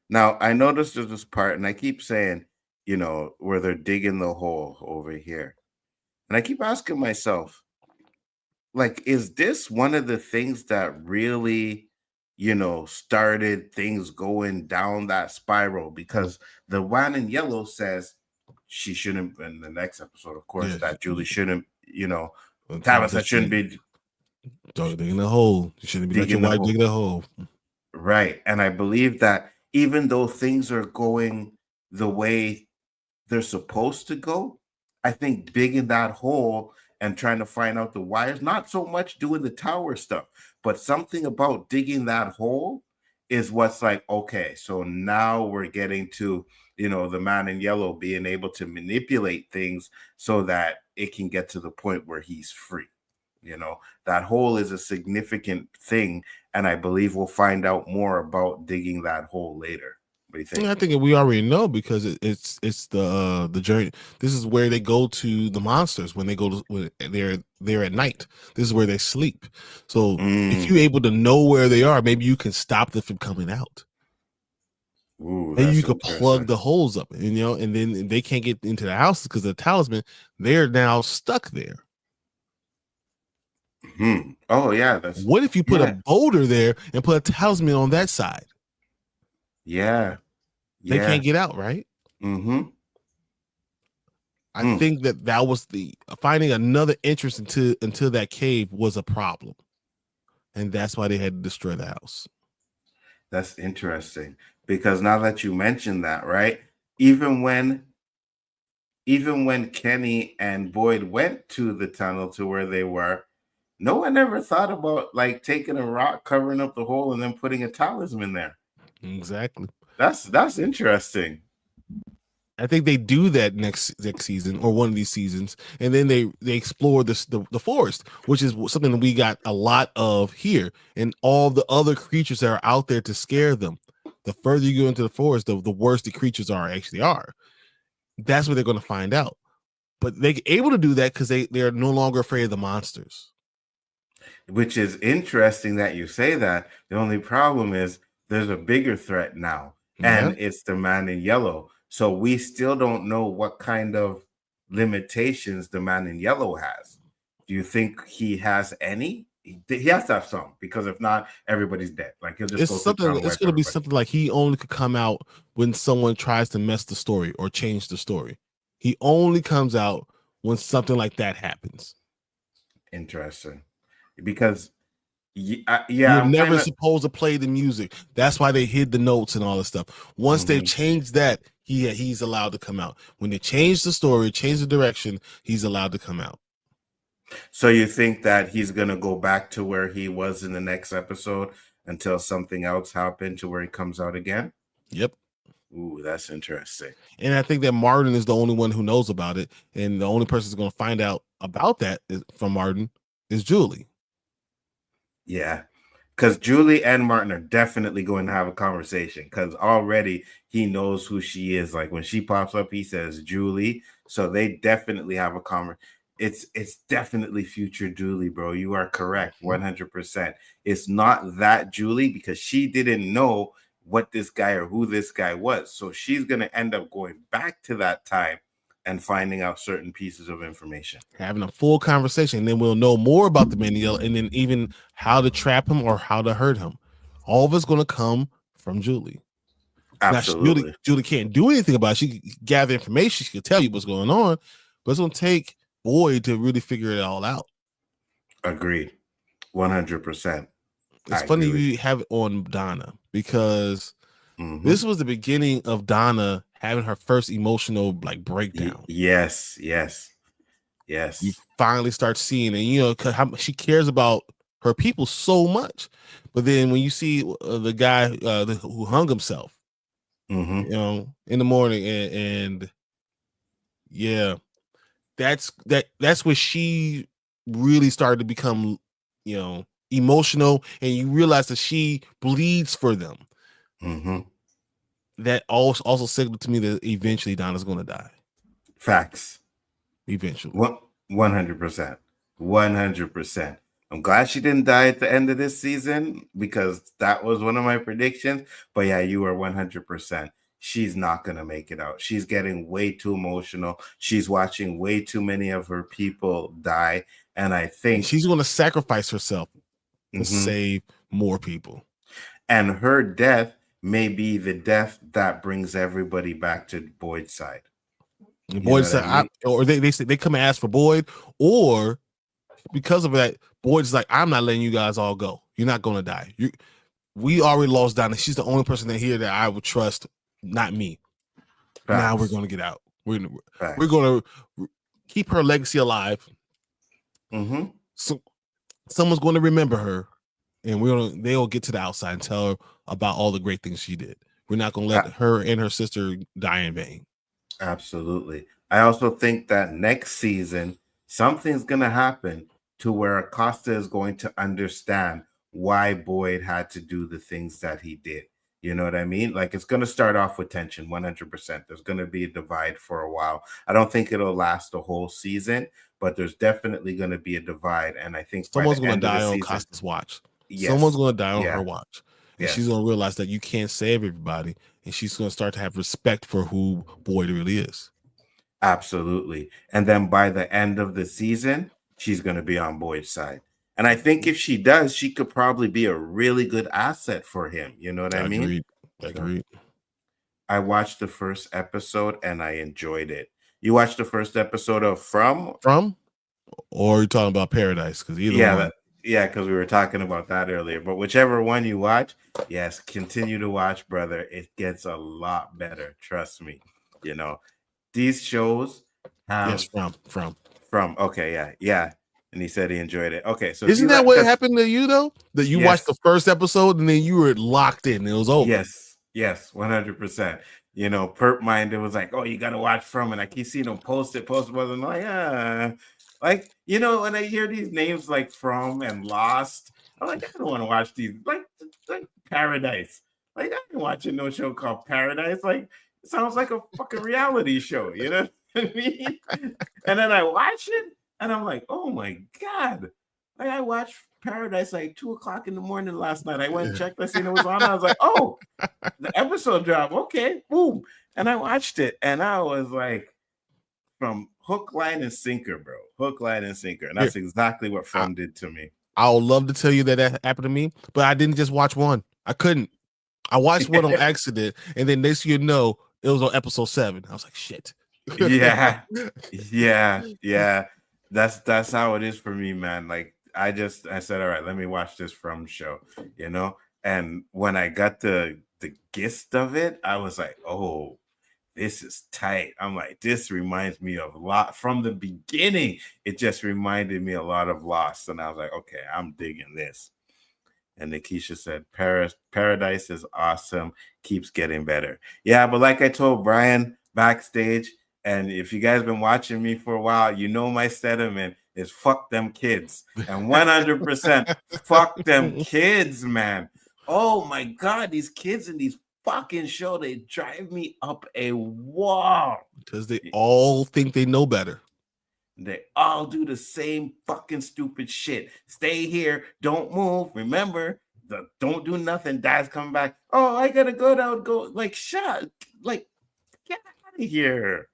Now, I noticed there's this part, and I keep saying, where they're digging the hole over here. And I keep asking myself, like, is this one of the things that really, started things going down that spiral? Because the one in yellow says she shouldn't, in the next episode, of course, that Julie shouldn't, Tabitha shouldn't be digging the hole. You shouldn't be letting your wife dig the hole. Right. And I believe that even though things are going the way they're supposed to go, I think digging that hole and trying to find out the wires, not so much doing the tower stuff, but something about digging that hole is what's like, okay, so now we're getting to, the man in yellow being able to manipulate things so that it can get to the point where he's free. That hole is a significant thing, and I believe we'll find out more about digging that hole later. What do you think? I think we already know because it's the journey. This is where they go to the monsters when they go to when they're at night. This is where they sleep. So if you're able to know where they are, maybe you can stop them from coming out. Ooh, maybe you could plug the holes up, and then they can't get into the house because of the talisman. They're now stuck there. Oh yeah. What if you put a boulder there and put a talisman on that side? Yeah. They can't get out, right? I think that was the finding another entrance into that cave was a problem, and that's why they had to destroy the house. That's interesting because now that you mentioned that, right? Even when Kenny and Boyd went to the tunnel to where they were, no one ever thought about like taking a rock, covering up the hole, and then putting a talisman there. Exactly. That's interesting. I think they do that next season or one of these seasons, and then they explore the forest, which is something that we got a lot of here, and all the other creatures that are out there to scare them. The further you go into the forest, the worse the creatures actually are. That's what they're going to find out. But they're able to do that because they're no longer afraid of the monsters. Which is interesting that you say that. The only problem is there's a bigger threat now, and it's the man in yellow. So we still don't know what kind of limitations the man in yellow has. Do you think he has any? He has to have some, because if not, everybody's dead. Like he'll just it's something. It's going to be something like he only could come out when someone tries to mess the story or change the story. He only comes out when something like that happens. Interesting, because you're never supposed to play the music. That's why they hid the notes and all this stuff. Once they change that, he's allowed to come out. When they change the story, change the direction, he's allowed to come out. So you think that he's going to go back to where he was in the next episode until something else happened to where he comes out again? Yep. Ooh, that's interesting. And I think that Martin is the only one who knows about it. And the only person who's going to find out about that from Martin is Julie. Yeah, because Julie and Martin are definitely going to have a conversation, because already he knows who she is. Like when she pops up, he says Julie. So they definitely have a conversation. It's definitely future Julie, bro. You are correct, 100%. It's not that Julie, because she didn't know what this guy or who this guy was. So she's going to end up going back to that time and finding out certain pieces of information, having a full conversation, and then we'll know more about the man yellow, and then even how to trap him or how to hurt him. All of it's going to come from Julie. Absolutely. Now, Julie can't do anything about it. She can gather information. She can tell you what's going on, but it's going to take Boyd to really figure it all out. Agreed. 100%. It's funny you have it on Donna, because this was the beginning of Donna having her first emotional breakdown. Yes. You finally start seeing it, because how she cares about her people so much. But then when you see the guy who hung himself, in the morning, and that's where she really started to become, emotional, and you realize that she bleeds for them. That also signaled to me that eventually Donna's going to die. Facts. Eventually. 100%. 100%. I'm glad she didn't die at the end of this season because that was one of my predictions. But yeah, you are 100%. She's not going to make it out. She's getting way too emotional. She's watching way too many of her people die. And I think she's going to sacrifice herself to save more people. And her death may be the death that brings everybody back to Boyd's side. Boyd said, or they say they come and ask for Boyd, or because of that, Boyd's like, I'm not letting you guys all go. You're not going to die. We already lost Donna. She's the only person in here that I would trust, not me. Facts. Now we're going to get out. We're going to keep her legacy alive. So someone's going to remember her, and they'll get to the outside and tell her about all the great things she did. We're not going to let her and her sister die in vain. Absolutely. I also think that next season, something's going to happen to where Acosta is going to understand why Boyd had to do the things that he did. You know what I mean? Like, it's going to start off with tension, 100%. There's going to be a divide for a while. I don't think it'll last the whole season, but there's definitely going to be a divide. And I think someone's going to die on Acosta's watch. Yes. Someone's going to die on her watch. And she's going to realize that you can't save everybody. And she's going to start to have respect for who Boyd really is. Absolutely. And then by the end of the season, she's going to be on Boyd's side. And I think if she does, she could probably be a really good asset for him. You know what I mean? Agreed. I watched the first episode and I enjoyed it. You watched the first episode of From? Or are you talking about Paradise? Because either one. Yeah, because we were talking about that earlier. But whichever one you watch, yes, continue to watch, brother. It gets a lot better. Trust me. You know, these shows have... Yes, From. Okay, yeah. And he said he enjoyed it. Okay, so isn't that what happened to you though? That you watched the first episode and then you were locked in. It was over. Yes, 100%. You know, Perp Minded was like, "Oh, you got to watch From," and I keep seeing him post it. Wasn't like, like, you know, when I hear these names like From and Lost, I'm like, I don't want to watch these. Like Paradise. Like, I ain't watching no show called Paradise. Like, it sounds like a fucking reality show. You know what I mean? And then I watch it. And I'm like, oh my God. Like, I watched Paradise like 2:00 in the morning last night. I went and checked, I seen it was on. I was like, oh, the episode dropped. Okay, boom. And I watched it. And I was like, from hook, line, and sinker, bro. Hook, line, and sinker. And that's exactly what From did to me. I would love to tell you that happened to me, but I didn't just watch one. I couldn't. I watched one on accident. And then next you know, it was on episode 7. I was like, shit. Yeah. That's how it is for me, man. Like, I said, all right, let me watch this From show, you know? And when I got the gist of it, I was like, oh, this is tight. I'm like, this reminds me of a lot from the beginning. It just reminded me a lot of Lost. And I was like, okay, I'm digging this. And Nikisha said, Paradise is awesome. Keeps getting better. Yeah, but like I told Brian backstage, and if you guys been watching me for a while, you know my sentiment is fuck them kids. And 100% fuck them kids, man. Oh my God, these kids in these fucking show, they drive me up a wall. Because they all think they know better. They all do the same fucking stupid shit. Stay here, don't move. Remember, don't do nothing. Dad's coming back. Oh, I gotta go. Like, shut. Like, get out of here.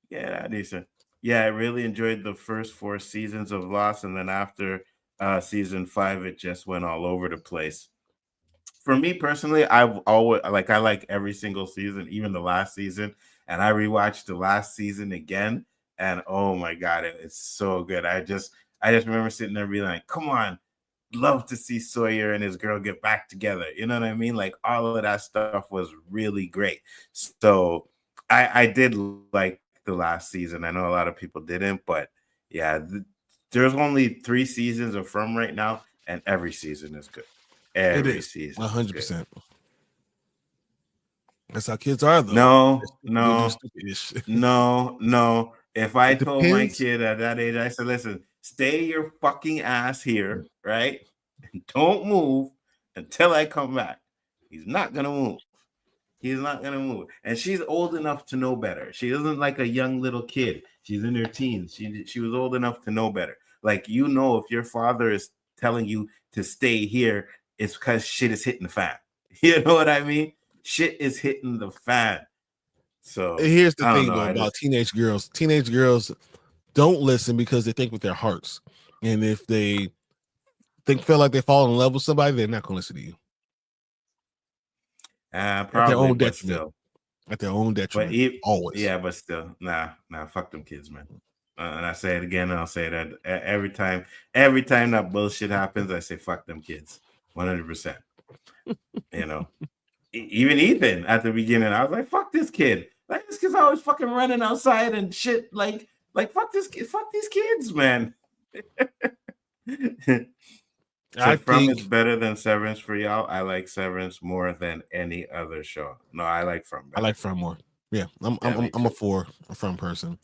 Yeah, decent. Yeah, I really enjoyed the first 4 seasons of Lost, and then after season 5, it just went all over the place. For me personally, I've always I like every single season, even the last season, and I rewatched the last season again, and oh my God, it's so good. I just remember sitting there being like, come on, love to see Sawyer and his girl get back together. You know what I mean? Like, all of that stuff was really great. So I did like the last season. I know a lot of people didn't, but yeah, there's only 3 seasons of From right now, and every season is good. Every season, 100%. That's how kids are, though. No. If I told my kid at that age, I said, listen, stay your fucking ass here, right? Don't move until I come back. He's not gonna move. He's not gonna move. And she's old enough to know better. She isn't like a young little kid. She's in her teens. She was old enough to know better. Like, you know, if your father is telling you to stay here, it's because shit is hitting the fan. You know what I mean? Shit is hitting the fan. So here's the I don't thing know. though about teenage girls. Teenage girls don't listen because they think with their hearts. And if they feel like they fall in love with somebody, they're not gonna listen to you. At their Probably, own but detriment. still. At their own detriment. Always. Yeah, but still, nah, fuck them kids, man. And I say it again, and I'll say that every time that bullshit happens, I say fuck them kids, 100%. You know, even Ethan at the beginning, I was like, fuck this kid. Like, this kid's always fucking running outside and shit. Like fuck this kid, fuck these kids, man. So I From think is better than Severance for y'all. I like Severance more than any other show. No, I like From better. I like From more. Yeah, me I'm too. a From person.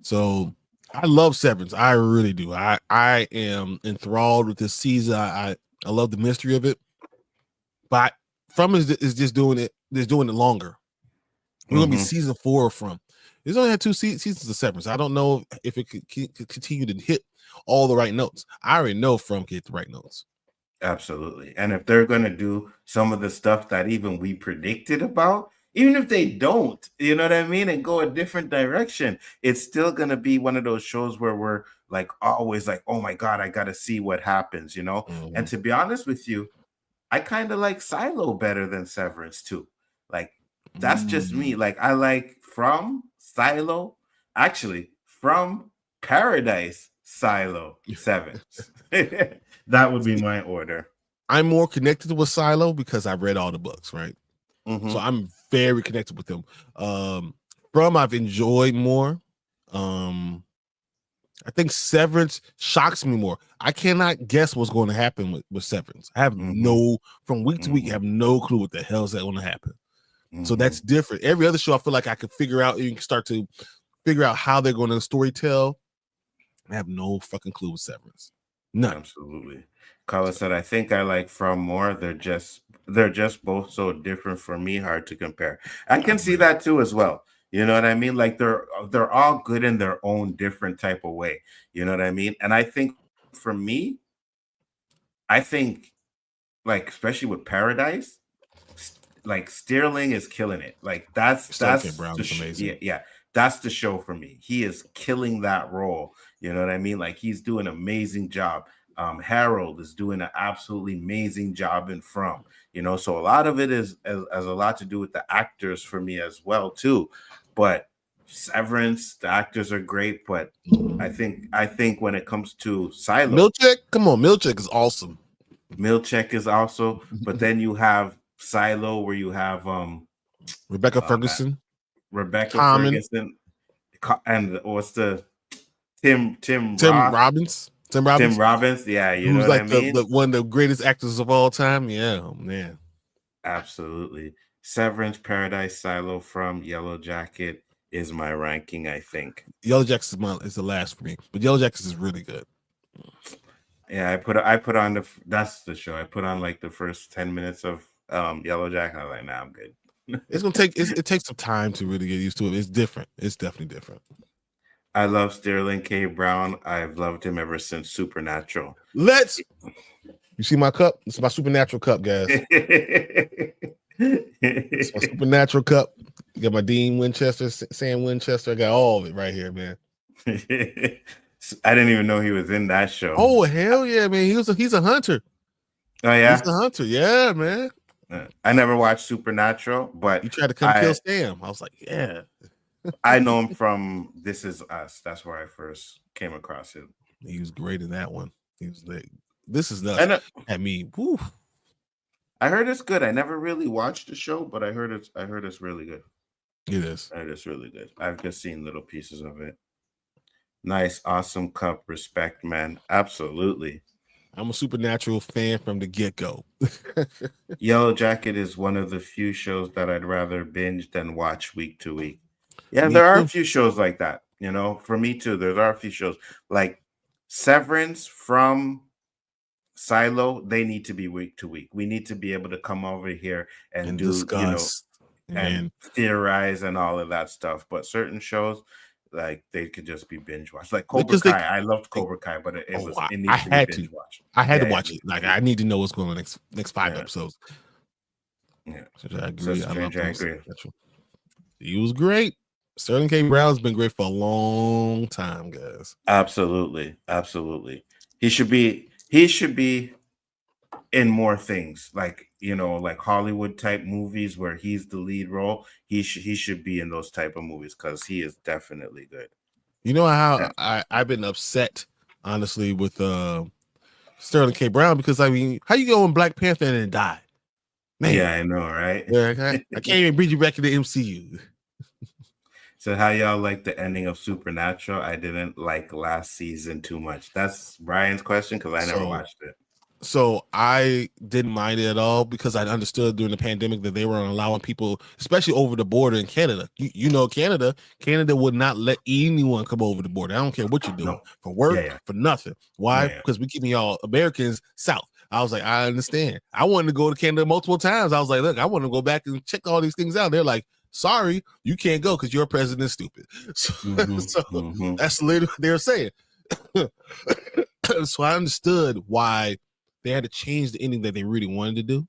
So I love Severance. I really do. I am enthralled with this season. I love the mystery of it. But From is just doing it. Just doing it longer. We're gonna be season 4 of From. It's only had 2 seasons of Severance. I don't know if it could continue to hit all the right notes. I already know From can hit the right notes. Absolutely. And if they're going to do some of the stuff that even we predicted about, even if they don't, you know what I mean, and go a different direction, it's still going to be one of those shows where we're like always like, oh my God, I got to see what happens, you know? And to be honest with you, I kind of like Silo better than Severance too. Like, that's just me. Like, I like From, Silo, actually, From, Paradise, Silo, Severance. That would be my order. I'm more connected with Silo because I read all the books, right? So I'm very connected with them. From I've enjoyed more. I think Severance shocks me more. I cannot guess what's going to happen with Severance. I have no, from week to week, I have no clue what the hell is that going to happen. So that's different. Every other show, I feel like I could figure out, you can start to figure out how they're going to story tell. I have no fucking clue with Severance. None. Absolutely. Carla said, I think I like From more. They're just both so different for me, hard to compare. I can see that too as well. You know what I mean? Like they're all good in their own different type of way. You know what I mean? And I think for me, I think like especially with Paradise, like Sterling is killing it. Like that's Brown is amazing. Yeah. That's the show for me. He is killing that role. You know what I mean? Like he's doing an amazing job. Harold is doing an absolutely amazing job in From. You know, so a lot of it is has a lot to do with the actors for me as well too. But Severance, the actors are great, but I think when it comes to Silo, Milchek, come on, Milchek is awesome. Milchek is also, but then you have Silo where you have Rebecca Ferguson. Ferguson, and what's the Tim Robbins. Yeah, you know what like I mean? The one of the greatest actors of all time. Yeah, man. Absolutely. Severance, Paradise, Silo, From, Yellow Jacket is my ranking, I think. Yellow Jacket is the last for me, but Yellow Jacket is really good. Yeah, I put on that's the show. I put on like the first 10 minutes of Yellow Jacket. I was like, nah, I'm good. It's gonna take it takes some time to really get used to it. It's different. It's definitely different. I love Sterling K. Brown. I've loved him ever since Supernatural. You see my cup? It's my Supernatural cup, guys. It's my Supernatural cup. You got my Dean Winchester, Sam Winchester. I got all of it right here, man. I didn't even know he was in that show. Oh hell yeah, man! He's a hunter. Oh yeah, he's a hunter. Yeah, man. I never watched Supernatural, but you tried to come kill Sam. I was like, yeah. I know him from This Is Us. That's where I first came across him. He was great in that one. He was like, This Is Us. At me, woo. I heard it's good. I never really watched the show, but I heard it's really good. It is. I heard it's really good. I've just seen little pieces of it. Nice, awesome cup. Respect, man. Absolutely. I'm a Supernatural fan from the get-go. Yellow Jacket is one of the few shows that I'd rather binge than watch week to week. Yeah, there are a few shows like that. You know, for me too. There are a few shows like Severance, From, Silo. They need to be week to week. We need to be able to come over here and do, discuss. and theorize and all of that stuff. But certain shows, like they could just be binge watched. Like Cobra Kai, I loved Cobra Kai, but it needs to be binge watched. I had to watch it. Like I need to know what's going on next 5 episodes. Yeah, so I agree. I agree. He was great. Sterling K. Brown's been great for a long time, guys. Absolutely. He should be in more things, like, you know, like Hollywood type movies where he's the lead role. He should be in those type of movies because he is definitely good. You know how I've been upset, honestly, with Sterling K. Brown, because I mean, how you go in Black Panther and then die? Man. Yeah, I know, right? Yeah, I can't even bring you back to the MCU. So how y'all like the ending of Supernatural? I didn't like last season too much. That's Brian's question because I never watched it. So I didn't mind it at all because I understood during the pandemic that they were allowing people, especially over the border in Canada. You know, Canada would not let anyone come over the border. I don't care what you're doing for work, for nothing. Why? Because we're keeping y'all Americans south. I was like, I understand. I wanted to go to Canada multiple times. I was like, look, I want to go back and check all these things out. They're like, sorry, you can't go because your president's stupid. So, that's literally what they're saying. So I understood why they had to change the ending that they really wanted to do,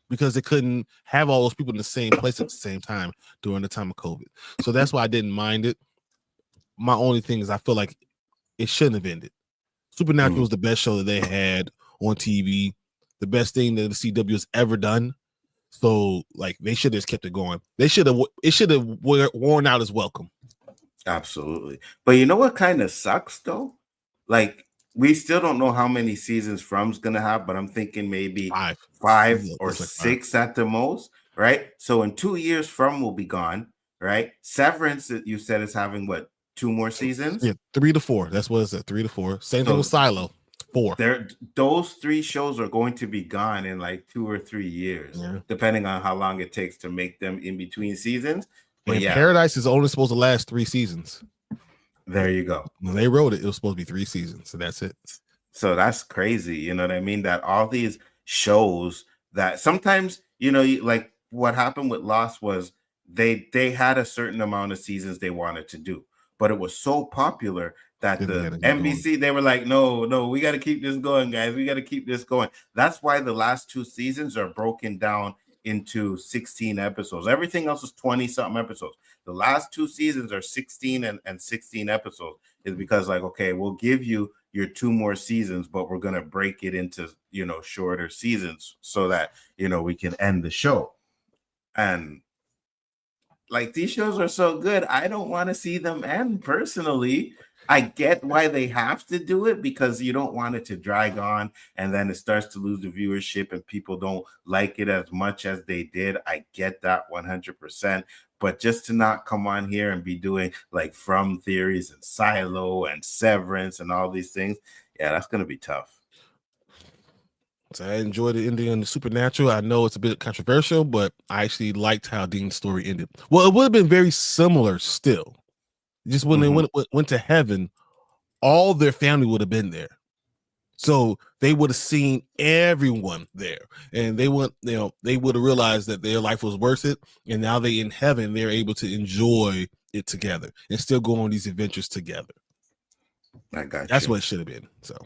because they couldn't have all those people in the same place at the same time during the time of COVID. So that's why I didn't mind it. My only thing is I feel like it shouldn't have ended. Supernatural was the best show that they had on TV, the best thing that the CW has ever done. So like they should have just kept it going. It should have worn out as welcome. Absolutely. But you know what kind of sucks though? Like we still don't know how many seasons From's gonna have, but I'm thinking maybe five or six at the most, right? So in 2 years, From will be gone, right? Severance, that you said, is having what, 2 more seasons? Yeah, 3 to 4. That's what it said, 3 to 4. Same thing with Silo, 4. Those 3 shows are going to be gone in like 2 or 3 years, depending on how long it takes to make them in between seasons. But Paradise is only supposed to last 3 seasons. There you go. When they wrote it, it was supposed to be 3 seasons, so that's it. So that's crazy. You know what I mean? That all these shows that sometimes, you know, like what happened with Lost was they had a certain amount of seasons they wanted to do, but it was so popular that the NBC, they were like, no, we got to keep this going, guys. We got to keep this going. That's why the last 2 seasons are broken down into 16 episodes. Everything else is 20-something episodes. The last 2 seasons are 16 and 16 episodes, is because like, okay, we'll give you your 2 more seasons, but we're going to break it into, you know, shorter seasons so that, you know, we can end the show. And like these shows are so good, I don't want to see them end personally. I get why they have to do it, because you don't want it to drag on and then it starts to lose the viewership and people don't like it as much as they did. I get that 100%. But just to not come on here and be doing like From theories and Silo and Severance and all these things, yeah, that's going to be tough. So I enjoyed the ending on the Supernatural. I know it's a bit controversial, but I actually liked how Dean's story ended. Well, it would have been very similar still. Just when they went to heaven, all their family would have been there. So they would have seen everyone there, and they would have realized that their life was worth it. And now they in heaven, they're able to enjoy it together and still go on these adventures together. That's what it should have been. So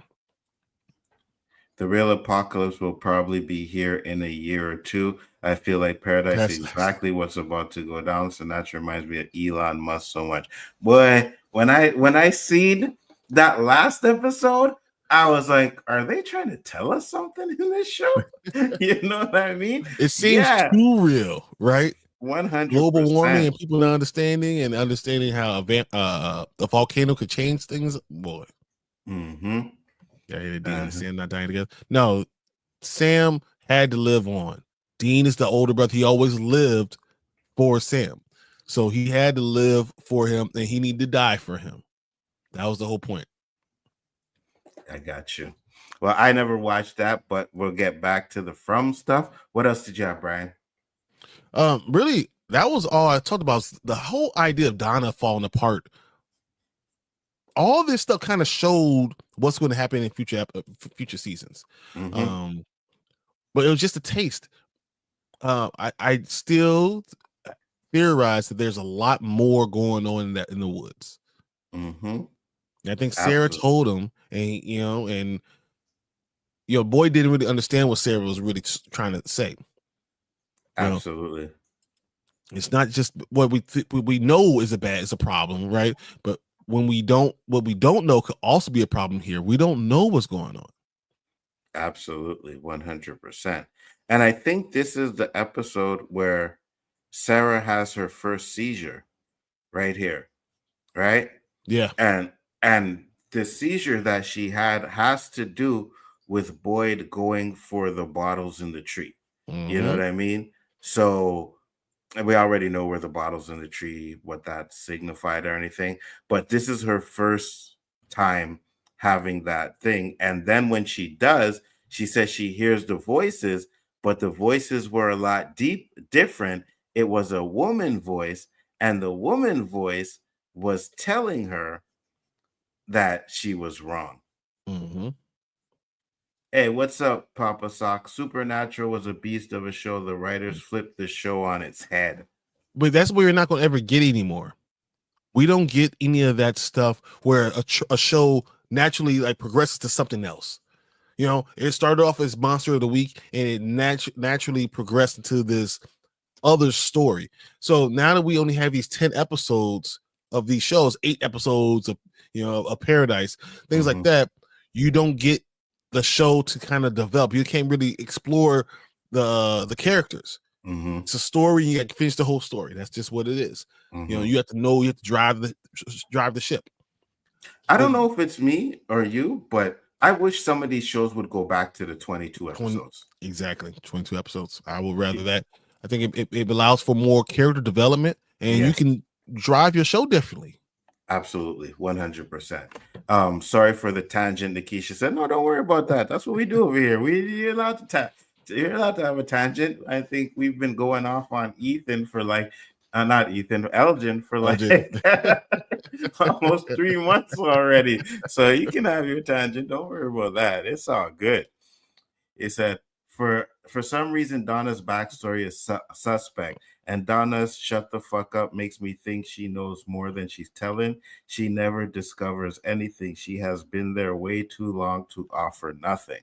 the real apocalypse will probably be here in a year or 2. I feel like Paradise is exactly what's about to go down. So that reminds me of Elon Musk so much. Boy, when I seen that last episode, I was like, are they trying to tell us something in this show? You know what I mean? It seems too real, right? 100%. Global warming and people understanding how a volcano could change things. Boy. Mm-hmm. Yeah, they didn't understand not dying together. No, Sam had to live on. Dean is the older brother. He always lived for Sam. So he had to live for him, and he needed to die for him. That was the whole point. I got you. Well, I never watched that, but we'll get back to the From stuff. What else did you have, Brian? Really, that was all I talked about. The whole idea of Donna falling apart. All this stuff kind of showed what's going to happen in future seasons. But it was just a taste. I still theorize that there's a lot more going on in the woods. Mm-hmm. I think Sara Absolutely. told him, and boy didn't really understand what Sara was really trying to say. Absolutely. It's not just what we know is a problem, right? But what we don't know could also be a problem here. We don't know what's going on. Absolutely, 100%. And I think this is the episode where Sara has her first seizure right here, right? Yeah. And the seizure that she had has to do with Boyd going for the bottles in the tree. You know what I mean? So we already know where the bottles in the tree, what that signified or anything, but this is her first time having that thing. And then when she does, she says she hears the voices, but the voices were a lot different. It was a woman voice, and the woman voice was telling her that she was wrong. Hey, what's up, Papa Sock? Supernatural was a beast of a show. The writers flipped the show on its head. But that's where you're not going to ever get anymore. We don't get any of that stuff where a show naturally like progresses to something else. It started off as Monster of the Week, and it naturally progressed into this other story. So now that we only have these 10 episodes of these shows, 8 episodes of of Paradise, things like that, you don't get the show to kind of develop. You can't really explore the characters. It's a story. You got to finish the whole story. That's just what it is. You have to know. You have to drive the ship. I don't know if it's me or you, but I wish some of these shows would go back to the 22 episodes. Exactly, 22 episodes. I would rather that. I think it allows for more character development, and you can drive your show differently. Absolutely, 100%. Sorry for the tangent. Nikisha said, "No, don't worry about that. That's what we do over here. You're allowed to have a tangent." I think we've been going off on Ethan for like, not Ethan, Elgin for like almost 3 months already. So you can have your tangent. Don't worry about that. It's all good. It said, for some reason, Donna's backstory is suspect, and Donna's shut the fuck up makes me think she knows more than she's telling. She never discovers anything. She has been there way too long to offer nothing.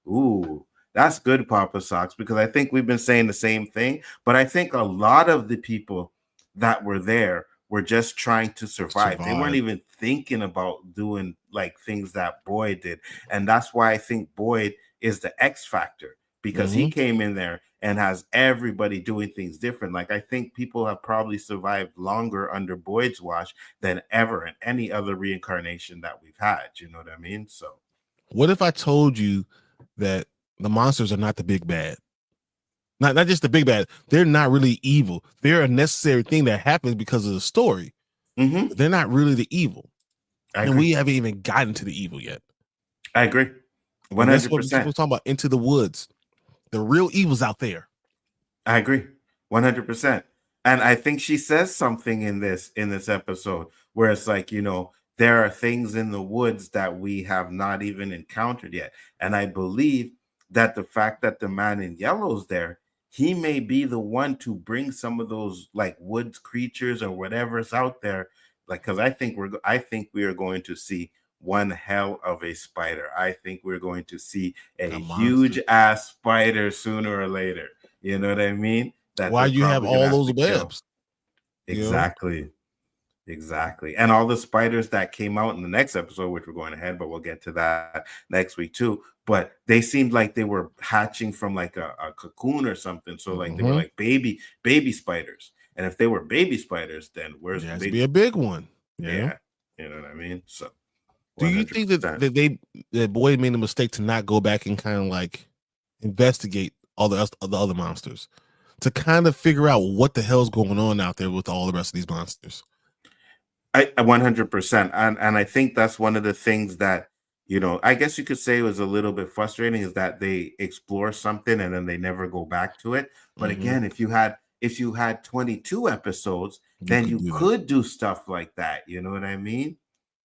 Ooh, that's good, Papa Socks, because I think we've been saying the same thing, but I think a lot of the people that were there were just trying to survive. They weren't even thinking about doing like things that Boyd did, and that's why I think Boyd is the X factor, because he came in there and has everybody doing things different. Like, I think people have probably survived longer under Boyd's watch than ever in any other reincarnation that we've had. You know what I mean? So what if I told you that the monsters are not the big bad? Not just the big bad. They're not really evil. They're a necessary thing that happens because of the story. They're not really the evil. And we haven't even gotten to the evil yet. I agree. 100%. That's what people talking about, Into the Woods. The real evil's out there. I agree. 100%. And I think she says something in this episode where it's like, there are things in the woods that we have not even encountered yet. And I believe that the fact that the man in yellow's there, he may be the one to bring some of those like woods creatures or whatever's out there. Like, because I think we are going to see one hell of a spider. I think we're going to see a huge ass spider sooner or later. You know what I mean? Why you have all those webs? Exactly. Exactly. And all the spiders that came out in the next episode, which we're going ahead, but we'll get to that next week too. But they seemed like they were hatching from like a cocoon or something. So like they were like baby spiders. And if they were baby spiders, then where's the big? Be a big one. Yeah. You know what I mean? So 100%. Do you think that Boyd made a mistake to not go back and kind of like investigate all the other monsters to kind of figure out what the hell's going on out there with all the rest of these monsters? I 100%. And I think that's one of the things that, I guess you could say was a little bit frustrating, is that they explore something and then they never go back to it. But again, if you had 22 episodes, then you could do stuff like that. You know what I mean?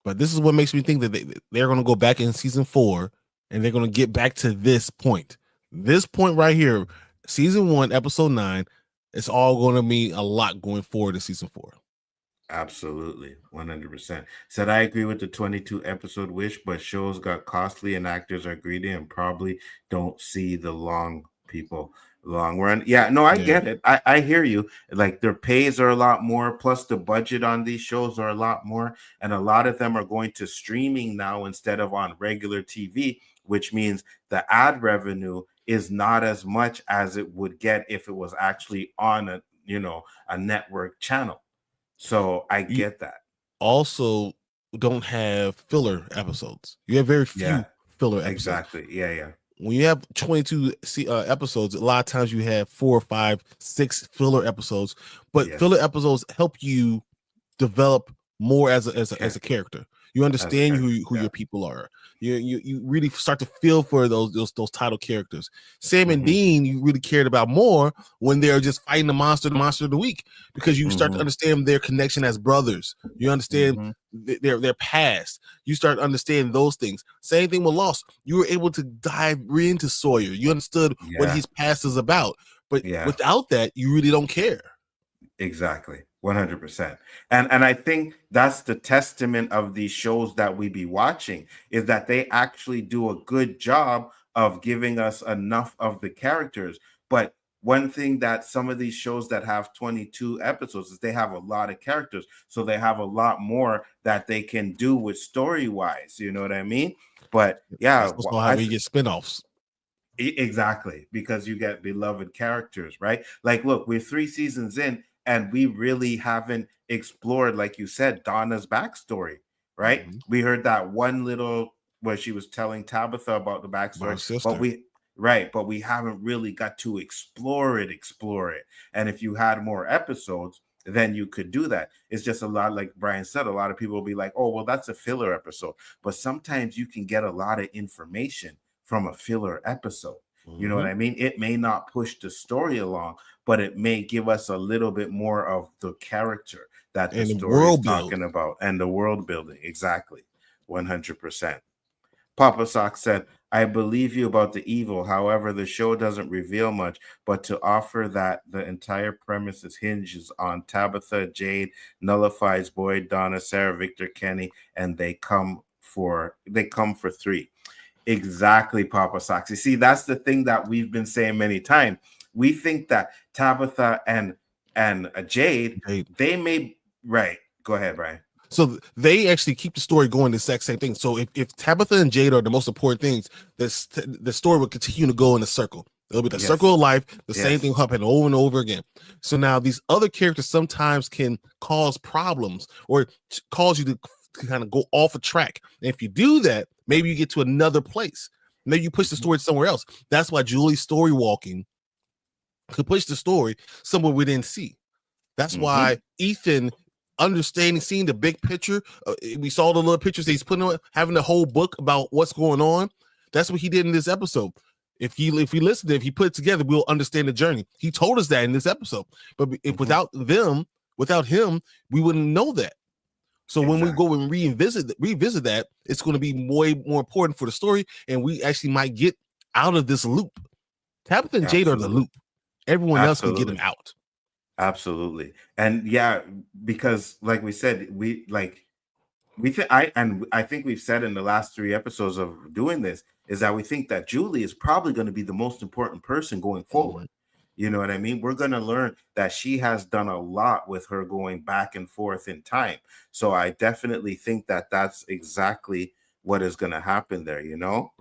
But this is what makes me think that they're going to go back in season 4 and they're going to get back to this point. This point right here season 1, episode 9, it's all going to mean a lot going forward to season 4. Absolutely, 100%. Said I agree with the 22 episode wish, but shows got costly and actors are greedy and probably don't see the long run. Yeah, no, I get it. I hear you. Like their pays are a lot more, plus the budget on these shows are a lot more, and a lot of them are going to streaming now instead of on regular TV, which means the ad revenue is not as much as it would get if it was actually on a network channel. So I get that. Also, don't have filler episodes. You have very few filler episodes. Exactly. Yeah. When you have 22 episodes, a lot of times you have 4, 5, 6 filler episodes. But filler episodes help you develop more as a character. You understand who your people are. You really start to feel for those title characters. Sam and Dean, you really cared about more when they're just fighting the monster of the week, because you start to understand their connection as brothers. You understand their past. You start to understand those things. Same thing with Lost. You were able to dive into Sawyer. You understood what his past is about. But without that, you really don't care. Exactly. 100%. And I think that's the testament of these shows that we be watching, is that they actually do a good job of giving us enough of the characters. But one thing that some of these shows that have 22 episodes is they have a lot of characters, so they have a lot more that they can do with story wise, you know what I mean? But yeah, that's how we get spinoffs. Exactly, because you get beloved characters, right? Like, look, we're 3 seasons in, and we really haven't explored, like you said, Donna's backstory, right? We heard that one little where she was telling Tabitha about the backstory, but we haven't really got to explore it. And if you had more episodes, then you could do that. It's just a lot, like Brian said, a lot of people will be like, oh, well, that's a filler episode. But sometimes you can get a lot of information from a filler episode. You know what I mean? It may not push the story along, but it may give us a little bit more of the character that the story is talking about, and the world building. Exactly. 100%. Papa Sock said, I believe you about the evil. However, the show doesn't reveal much, but to offer that the entire premise hinges on Tabitha, Jade, nullifies Boyd, Donna, Sara, Victor, Kenny, and they come for 3. Exactly, Papa Sox. You see, that's the thing that we've been saying many times. We think that Tabitha and Jade, they may Go ahead, Brian. So they actually keep the story going the exact same thing. So if Tabitha and Jade are the most important things, the story will continue to go in a circle. It'll be the circle of life, the same thing happen over and over again. So now these other characters sometimes can cause problems or cause you to kind of go off a track. And if you do that, maybe you get to another place. Maybe you push the story somewhere else. That's why Julie's story walking could push the story somewhere we didn't see. That's why Ethan seeing the big picture. We saw the little pictures that he's putting on, having the whole book about what's going on. That's what he did in this episode. If we listen to it, if he put it together, we'll understand the journey. He told us that in this episode. But if without him, we wouldn't know that. So when we go and revisit that, it's going to be way more important for the story, and we actually might get out of this loop. Tabitha and Jade are the loop. Everyone else can get them out. Absolutely. And yeah, because like we said, I think we've said in the last 3 episodes of doing this is that we think that Julie is probably going to be the most important person going forward. You know what I mean? We're going to learn that she has done a lot with her going back and forth in time. So I definitely think that that's exactly what is going to happen there, you know?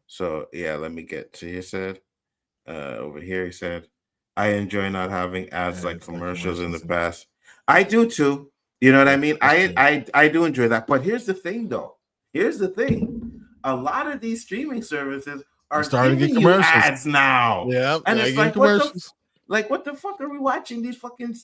So yeah, let me get to, he said, over here, he said, I enjoy not having ads like commercials in the past. I do too. You know what I mean? I do enjoy that. But here's the thing though. A lot of these streaming services are starting to get commercials ads now. Yeah. And it's like, what the fuck are we watching these fucking,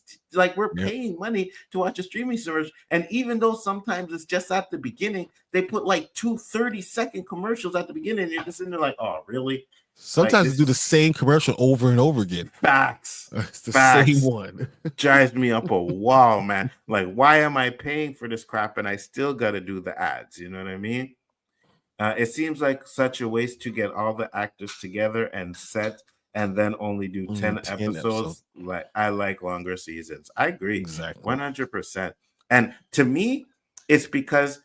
we're paying money to watch a streaming service. And even though sometimes it's just at the beginning, they put like 2 30-second commercials at the beginning. And you're just in there like, oh, really? Sometimes they do the same commercial over and over again. Facts. It's the same one. Drives me up a wall, man. Like, why am I paying for this crap and I still got to do the ads? You know what I mean? It seems like such a waste to get all the actors together and set and then only do 10 10 episodes. episodes. Like I like longer seasons. I agree. Exactly. 100%. And to me, it's because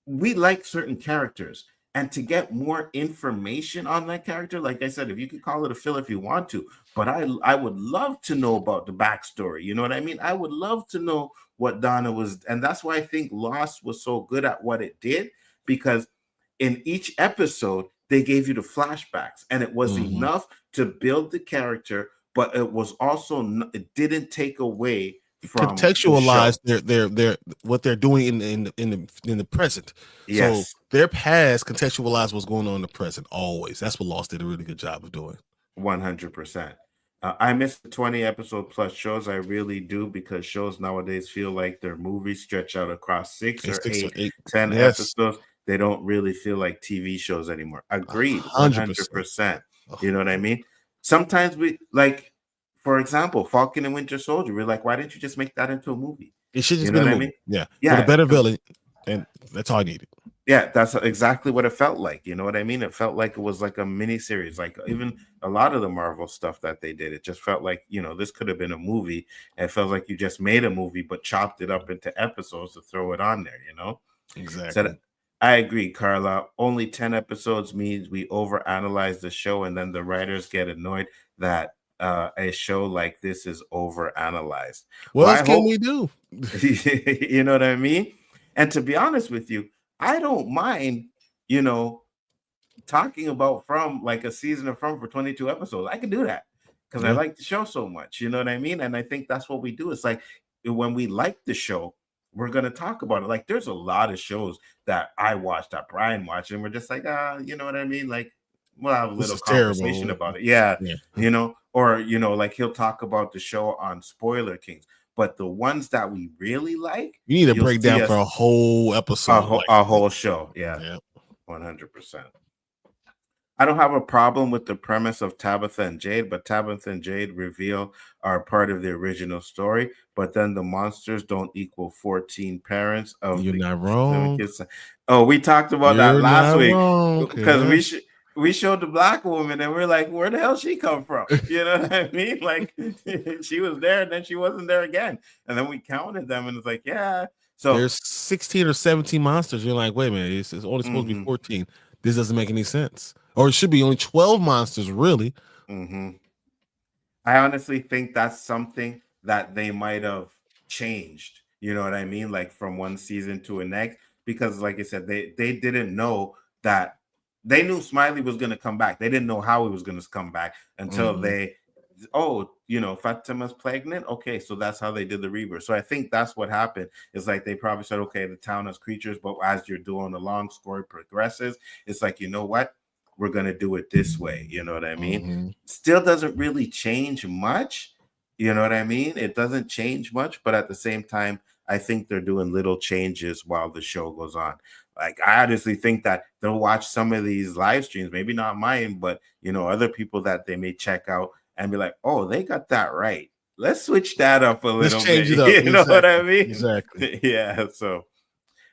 we like certain characters, and to get more information on that character, like I said, if you could call it a fill if you want to, but I would love to know about the backstory. You know what I mean? I would love to know what Donna was, and that's why I think Lost was so good at what it did, because in each episode they gave you the flashbacks, and it was enough to build the character, but it was also it didn't take away from contextualize their what they're doing in the present. Yes. So their past contextualize what's going on in the present always. That's what Lost did a really good job of doing. 100%. I miss the 20 episode plus shows. I really do, because shows nowadays feel like their movies stretch out across 6 or 8, 10 episodes. They don't really feel like TV shows anymore. Agreed. 100%. You know what I mean? Sometimes we like, for example, Falcon and Winter Soldier. We're like, why didn't you just make that into a movie? It should just be a movie. I mean? Yeah. With a better villain, and that's all I needed. Yeah, that's exactly what it felt like. You know what I mean? It felt like it was like a mini series. Like even a lot of the Marvel stuff that they did, it just felt like, this could have been a movie. And it felt like you just made a movie, but chopped it up into episodes to throw it on there. Exactly. So I agree, Carla. Only 10 episodes means we overanalyze the show, and then the writers get annoyed that a show like this is overanalyzed. What else can we do? You know what I mean? And to be honest with you, I don't mind, talking about From, like a season of From for 22 episodes. I can do that because I like the show so much. You know what I mean? And I think that's what we do. It's like when we like the show, we're going to talk about it. Like there's a lot of shows that I watched, that Brian watched, and we're just like, you know what I mean? Like we'll have a little conversation about it. Yeah. Or, like he'll talk about the show on Spoiler Kings. But the ones that we really like, you need to break down for a whole episode, a whole show. Yeah, 100%. I don't have a problem with the premise of Tabitha and Jade, but Tabitha and Jade reveal are part of the original story. But then the monsters don't equal 14 parents of You're not wrong. Kids. Oh, we talked about that last week because we showed the black woman and we're like, where the hell she come from? You know what I mean? Like she was there and then she wasn't there again. And then we counted them and it's like, yeah. So there's 16 or 17 monsters. You're like, wait a minute, it's only supposed to be 14. This doesn't make any sense. Or it should be only 12 monsters, really. I honestly think that's something that they might have changed. You know what I mean? Like from one season to a next. Because like I said, they didn't know that. They knew Smiley was going to come back. They didn't know how he was going to come back until Fatima's pregnant. Okay, so that's how they did the rebirth. So I think that's what happened. It's like they probably said, okay, the town has creatures, but as you're doing the long story progresses, it's like, you know what? We're going to do it this way. You know what I mean? Still doesn't really change much. You know what I mean? It doesn't change much, but at the same time, I think they're doing little changes while the show goes on. Like, I honestly think that they'll watch some of these live streams, maybe not mine, but, other people that they may check out and be like, oh, they got that right. Let's switch that up a little bit. It up. You know what I mean? Exactly. Yeah. So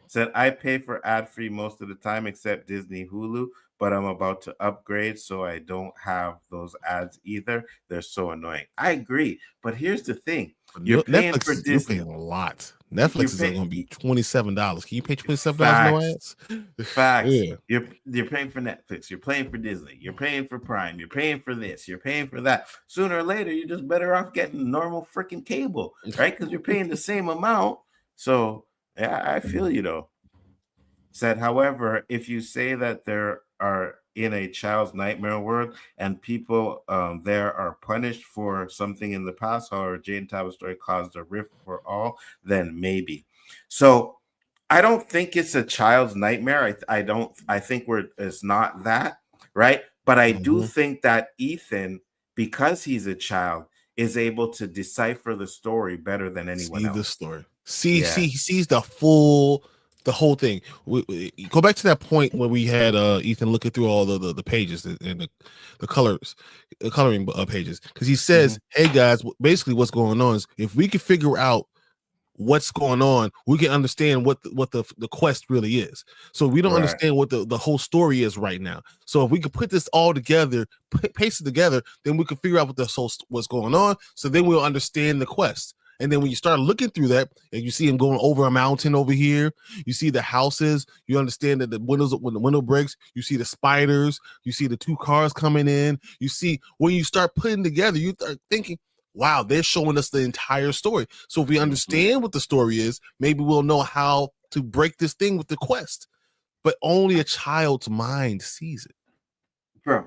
said, I pay for ad-free most of the time except Disney Hulu, but I'm about to upgrade, so I don't have those ads either. They're so annoying. I agree. But here's the thing. You're paying for Disney. You're paying a lot. Netflix is going to be $27. Can you pay $27 no ads? Facts. Yeah. You're paying for Netflix. You're paying for Disney. You're paying for Prime. You're paying for this. You're paying for that. Sooner or later, you're just better off getting normal freaking cable, right? Because you're paying the same amount. So, yeah, I feel you, though. Said, however, if you say that there are in a child's nightmare world and people there are punished for something in the past, however, Jane Tabitha's story caused a rift for all, then maybe. So I don't think it's a child's nightmare. I think it's not that, right? But I do think that Ethan, because he's a child, is able to decipher the story better than anyone else. The story. He sees the whole thing. We go back to that point where we had Ethan looking through all the pages and the coloring pages, because he says, hey guys, basically what's going on is if we can figure out what's going on, we can understand what the quest really is. So we don't Right. understand what the whole story is right now. So if we could put this all together, paste it together, then we can figure out what's going on. So then we'll understand the quest. And then when you start looking through that, and you see him going over a mountain over here, you see the houses, you understand that when the window breaks, you see the spiders, you see the 2 cars coming in, you see when you start putting together, you start thinking, wow, they're showing us the entire story. So if we understand what the story is, maybe we'll know how to break this thing with the quest. But only a child's mind sees it. Bro,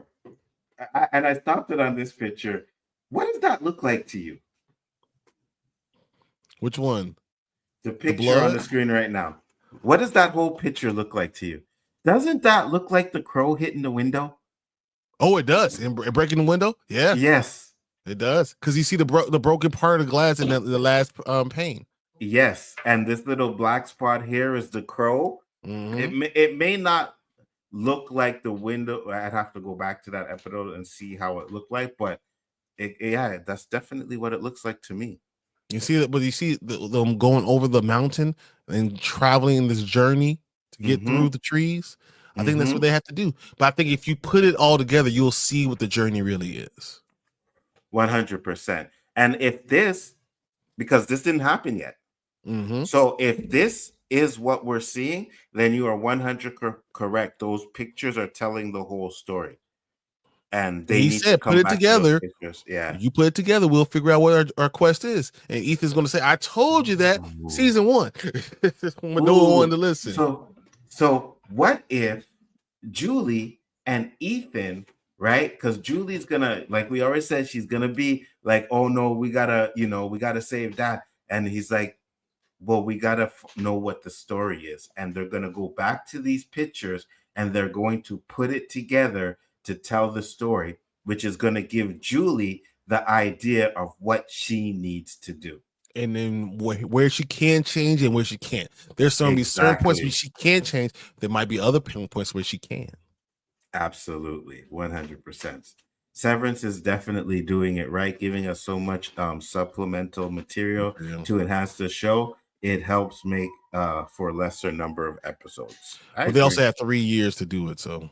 and I stopped it on this picture. What does that look like to you? Which one? The picture on blood? the screen right now. What does that whole picture look like to you? Doesn't that look like the crow hitting the window? Oh, it does. And breaking the window? Yeah, Yes. it does. Because you see the broken part of the glass in the last pane. Yes. And this little black spot here is the crow. Mm-hmm. It may not look like the window. I'd have to go back to that episode and see how it looked like, but yeah, that's definitely what it looks like to me. You see that, but you see them going over the mountain and traveling this journey to get through the trees. I think that's what they have to do. But I think if you put it all together, you'll see what the journey really is. 100%. And if this, because this didn't happen yet. So if this is what we're seeing, then you are 100 correct. Those pictures are telling the whole story. And they need to come put it back together. To those pictures. Yeah. You put it together, we'll figure out what our quest is. And Ethan's going to say, I told you that season 1. No one wanted to listen. So what if Julie and Ethan, right? Because Julie's gonna, like we already said, she's gonna be like, oh no, we gotta save Dad. And he's like, well, we gotta know what the story is. And they're gonna go back to these pictures and they're going to put it together to tell the story, which is gonna give Julie the idea of what she needs to do. And then where she can change and where she can't. There's some of these certain points where she can't change. There might be other points where she can. Absolutely, 100%. Severance is definitely doing it right, giving us so much supplemental material to enhance the show. It helps make for a lesser number of episodes. But they also have 3 years to do it, so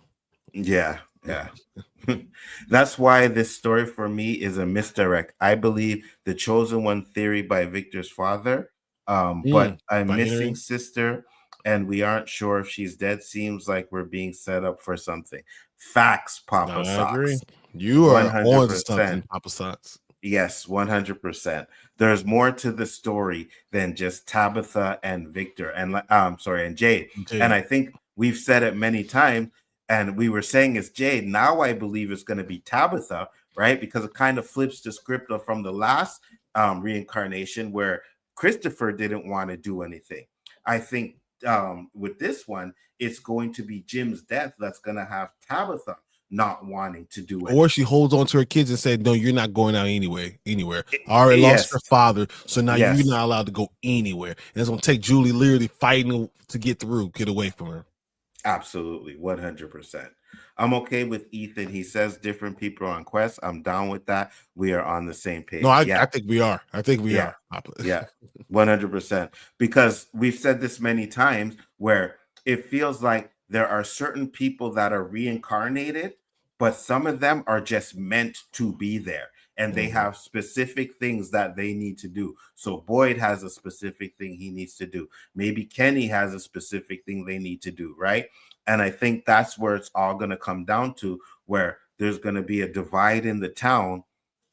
yeah. That's why this story for me is a misdirect. I believe the chosen one theory by Victor's father, but a missing sister, and we aren't sure if she's dead. Seems like we're being set up for something. Facts, Papa Socks. I agree. You are 100%. On to something, Papa Socks. Yes, 100%. There's more to the story than just Tabitha and Victor, and and Jade. And I think we've said it many times. And we were saying it's Jade. Now I believe it's going to be Tabitha, right? Because it kind of flips the script from the last reincarnation where Christopher didn't want to do anything. I think with this one, it's going to be Jim's death that's going to have Tabitha not wanting to do it. Or she holds on to her kids and said, no, you're not going out anywhere. I already lost her father, so now you're not allowed to go anywhere. And it's going to take Julie literally fighting to get away from her. Absolutely, 100%. I'm okay with Ethan. He says different people are on quest. I'm down with that. We are on the same page. No, I think we are. I think we are. Yeah, 100%. Because we've said this many times where it feels like there are certain people that are reincarnated, but some of them are just meant to be there. And they have specific things that they need to do. So Boyd has a specific thing he needs to do. Maybe Kenny has a specific thing they need to do, right? And I think that's where it's all going to come down to, where there's going to be a divide in the town.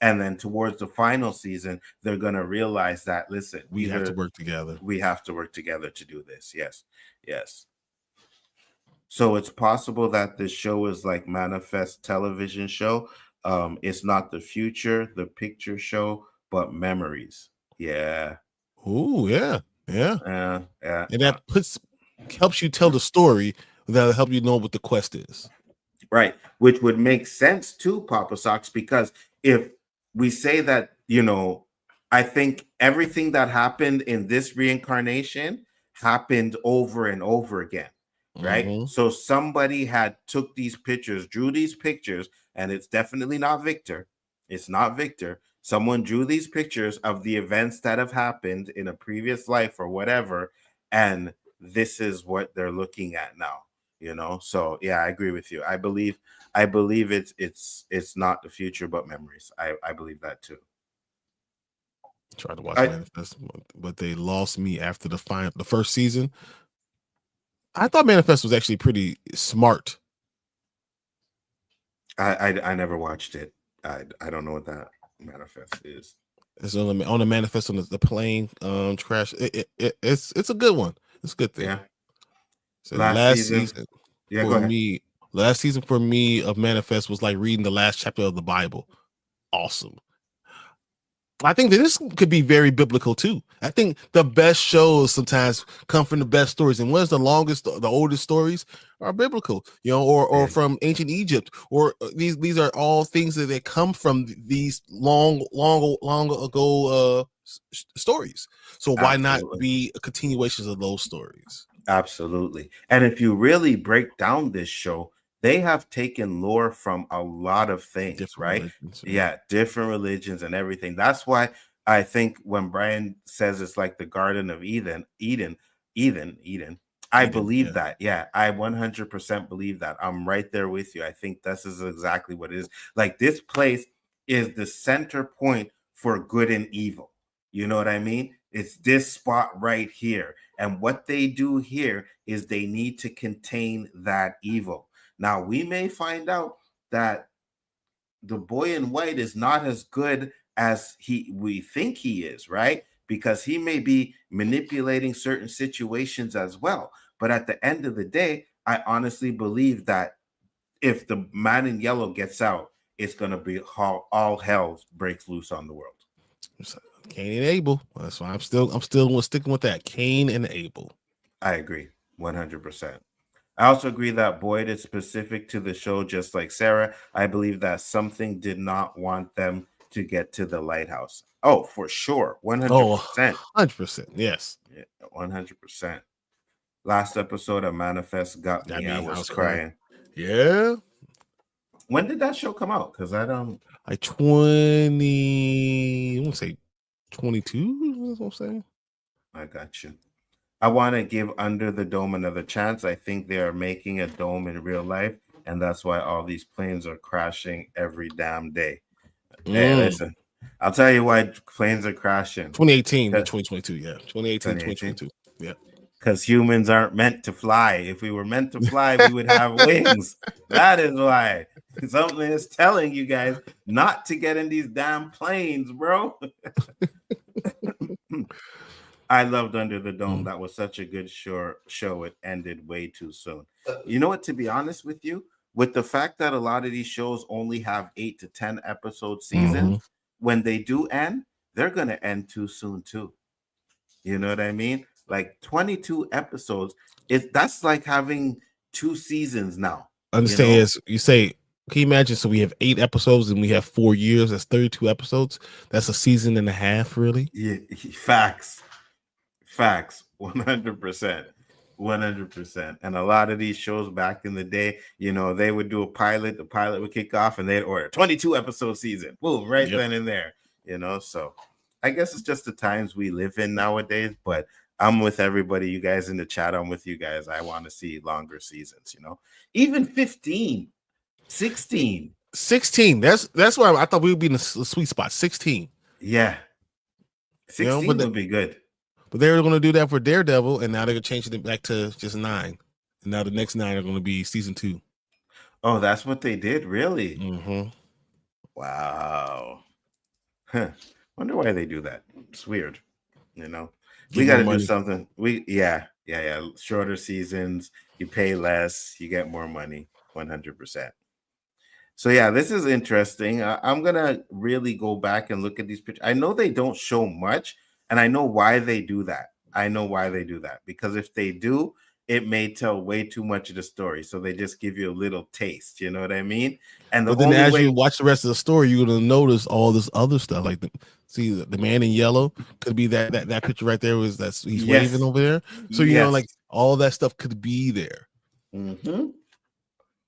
And then towards the final season, they're going to realize that, listen, we have to work together. We have to work together to do this. Yes. So it's possible that this show is like Manifest television show. It's not the future, the picture show, but memories. Yeah. Oh, yeah. And that helps you tell the story. That'll help you know what the quest is. Right. Which would make sense too, Papa Socks, because if we say that, I think everything that happened in this reincarnation happened over and over again. Right. So somebody had took these pictures, drew these pictures, and it's definitely not Victor. It's not Victor. Someone drew these pictures of the events that have happened in a previous life or whatever, and this is what they're looking at now. So yeah, I agree with you. I believe it's not the future but memories. I believe that too. Tried to watch Manifest, but they lost me after the first season. I thought Manifest was actually pretty smart. I never watched it. I don't know what that Manifest is. It's on the Manifest on the plane crash. It's a good one. It's a good thing. Yeah. So last season yeah, for me, last season for me of Manifest was like reading the last chapter of the Bible. Awesome. I think that this could be very biblical too. I think the best shows sometimes come from the best stories, and what's the oldest stories are biblical, or from ancient Egypt, or these are all things that come from these long ago stories. So why not be continuations of those stories? Absolutely. And if you really break down this show, they have taken lore from a lot of things, different religions, yeah, different religions and everything. That's why I think when Brian says it's like the Garden of Eden, I believe that. Yeah, I 100% believe that. I'm right there with you. I think this is exactly what it is. Like, this place is the center point for good and evil. You know what I mean? It's this spot right here. And what they do here is they need to contain that evil. Now, we may find out that the boy in white is not as good as we think he is, right? Because he may be manipulating certain situations as well. But at the end of the day, I honestly believe that if the man in yellow gets out, it's going to be all hell breaks loose on the world. Cain and Abel. That's why I'm still sticking with that. Cain and Abel. I agree 100%. I also agree that Boyd is specific to the show, just like Sara. I believe that something did not want them to get to the lighthouse. Oh, for sure. 100%. 100%. Yes. Yeah, 100%. Last episode of Manifest got me. I was crying. Yeah. When did that show come out? Because I don't. Like 20, I want to say 22. That's what I'm saying. I got you. I want to give Under the Dome another chance. I think they are making a dome in real life, and that's why all these planes are crashing every damn day. Hey, listen, I'll tell you why planes are crashing. 2018 to 2022, yeah. 2018 2022, yeah. Because humans aren't meant to fly. If we were meant to fly, we would have wings. That is why. Something is telling you guys not to get in these damn planes, bro. I loved Under the Dome. That was such a good show. It ended way too soon. You know what? To be honest with you, with the fact that a lot of these shows only have 8 to 10 episode seasons, when they do end, they're going to end too soon too. You know what I mean? Like 22 episodes, that's like having 2 seasons now. Understand? You say, can you imagine? So we have 8 episodes and we have 4 years. That's 32 episodes. That's a season and a half, really. Yeah, facts, 100%. And a lot of these shows back in the day, they would do a pilot. The pilot would kick off, and they'd order 22 episode season. Boom, right then and there. So I guess it's just the times we live in nowadays. But I'm with everybody. You guys in the chat, I'm with you guys. I want to see longer seasons, even 15, 16. 16. That's why I thought we would be in the sweet spot. 16. Yeah. 16 would be good. But they were going to do that for Daredevil, and now they're changing it back to just 9. And now the next 9 are going to be season 2. Oh, that's what they did? Really? Mm-hmm. Wow. Huh. Wonder why they do that. It's weird. We got to do something. Yeah. Shorter seasons, you pay less, you get more money. 100%. So yeah, this is interesting. I'm going to really go back and look at these pictures. I know they don't show much, and I know why they do that. Because if they do, it may tell way too much of the story. So they just give you a little taste. You know what I mean? And then as you watch the rest of the story, you're going to notice all this other stuff. Like the man in yellow could be that picture right there. He's waving over there. So like all that stuff could be there. Mm-hmm.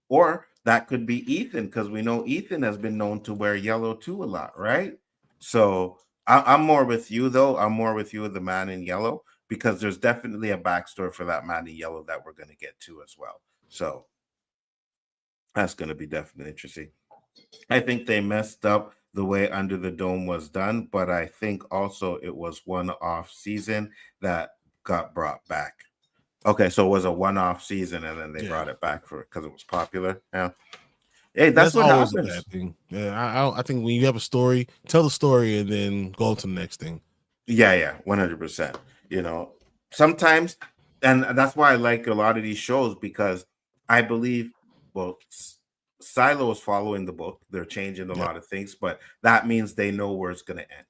Or that could be Ethan, because we know Ethan has been known to wear yellow too a lot, right? So I'm more with you though. I'm more with you with the man in yellow because there's definitely a backstory for that man in yellow that we're going to get to as well. So that's going to be definitely interesting. I think they messed up the way Under the Dome was done, but I think also it was one off season that got brought back. Okay, so it was a one off season and then they brought it back for because it was popular. Yeah. Hey, that's what always happens. a bad thing. Yeah, I think when you have a story, tell the story and then go on to the next thing. Yeah, 100%. You know, sometimes, and that's why I like a lot of these shows because I believe, well, Silo is following the book. They're changing a lot of things, but that means they know where it's going to end,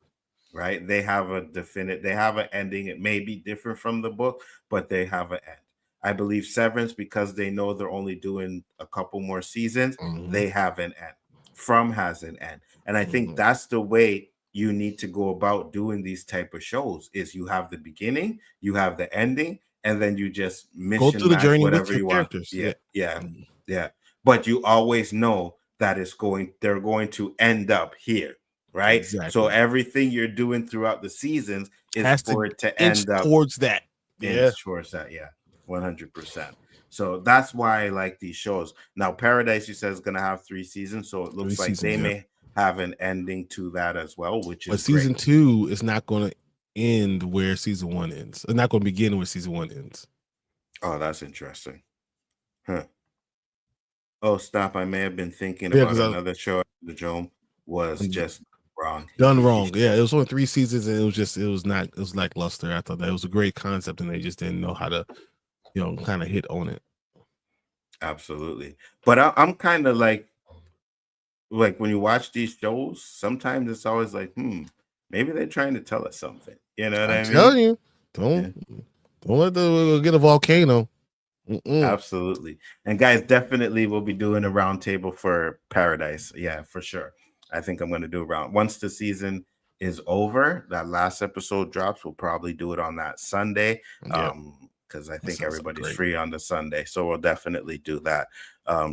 right? They have they have an ending. It may be different from the book, but they have an end. I believe Severance, because they know they're only doing a couple more seasons, they have an end. From has an end. And I think that's the way you need to go about doing these type of shows is you have the beginning, you have the ending, and then you just Go through the match journey whatever with your you want. characters. Yeah. But you always know that they're going to end up here, right? Exactly. So everything you're doing throughout the seasons is for it to end up towards that. Towards that, 100%. So that's why I like these shows. Now, Paradise, you said, is going to have 3 seasons, so it looks like they may have an ending to that as well, which is season 2 is not going to end where season 1 ends. It's not going to begin where season 1 ends. Oh, that's interesting. Huh. Oh, stop. I may have been thinking about another show. The Dome was just wrong. Done wrong. Yeah, it was only 3 seasons and it was lackluster. I thought that was a great concept and they just didn't know how to, kind of hit on it. Absolutely. But I'm kind of like when you watch these shows, sometimes it's always like, maybe they're trying to tell us something. You know what I mean? I'm telling you, don't let them get a volcano. Absolutely. And guys, definitely we'll be doing a roundtable for Paradise. Yeah, for sure. I think I'm going to do a round once the season is over. That last episode drops. We'll probably do it on that Sunday. Because I think everybody's free on the Sunday. So we'll definitely do that.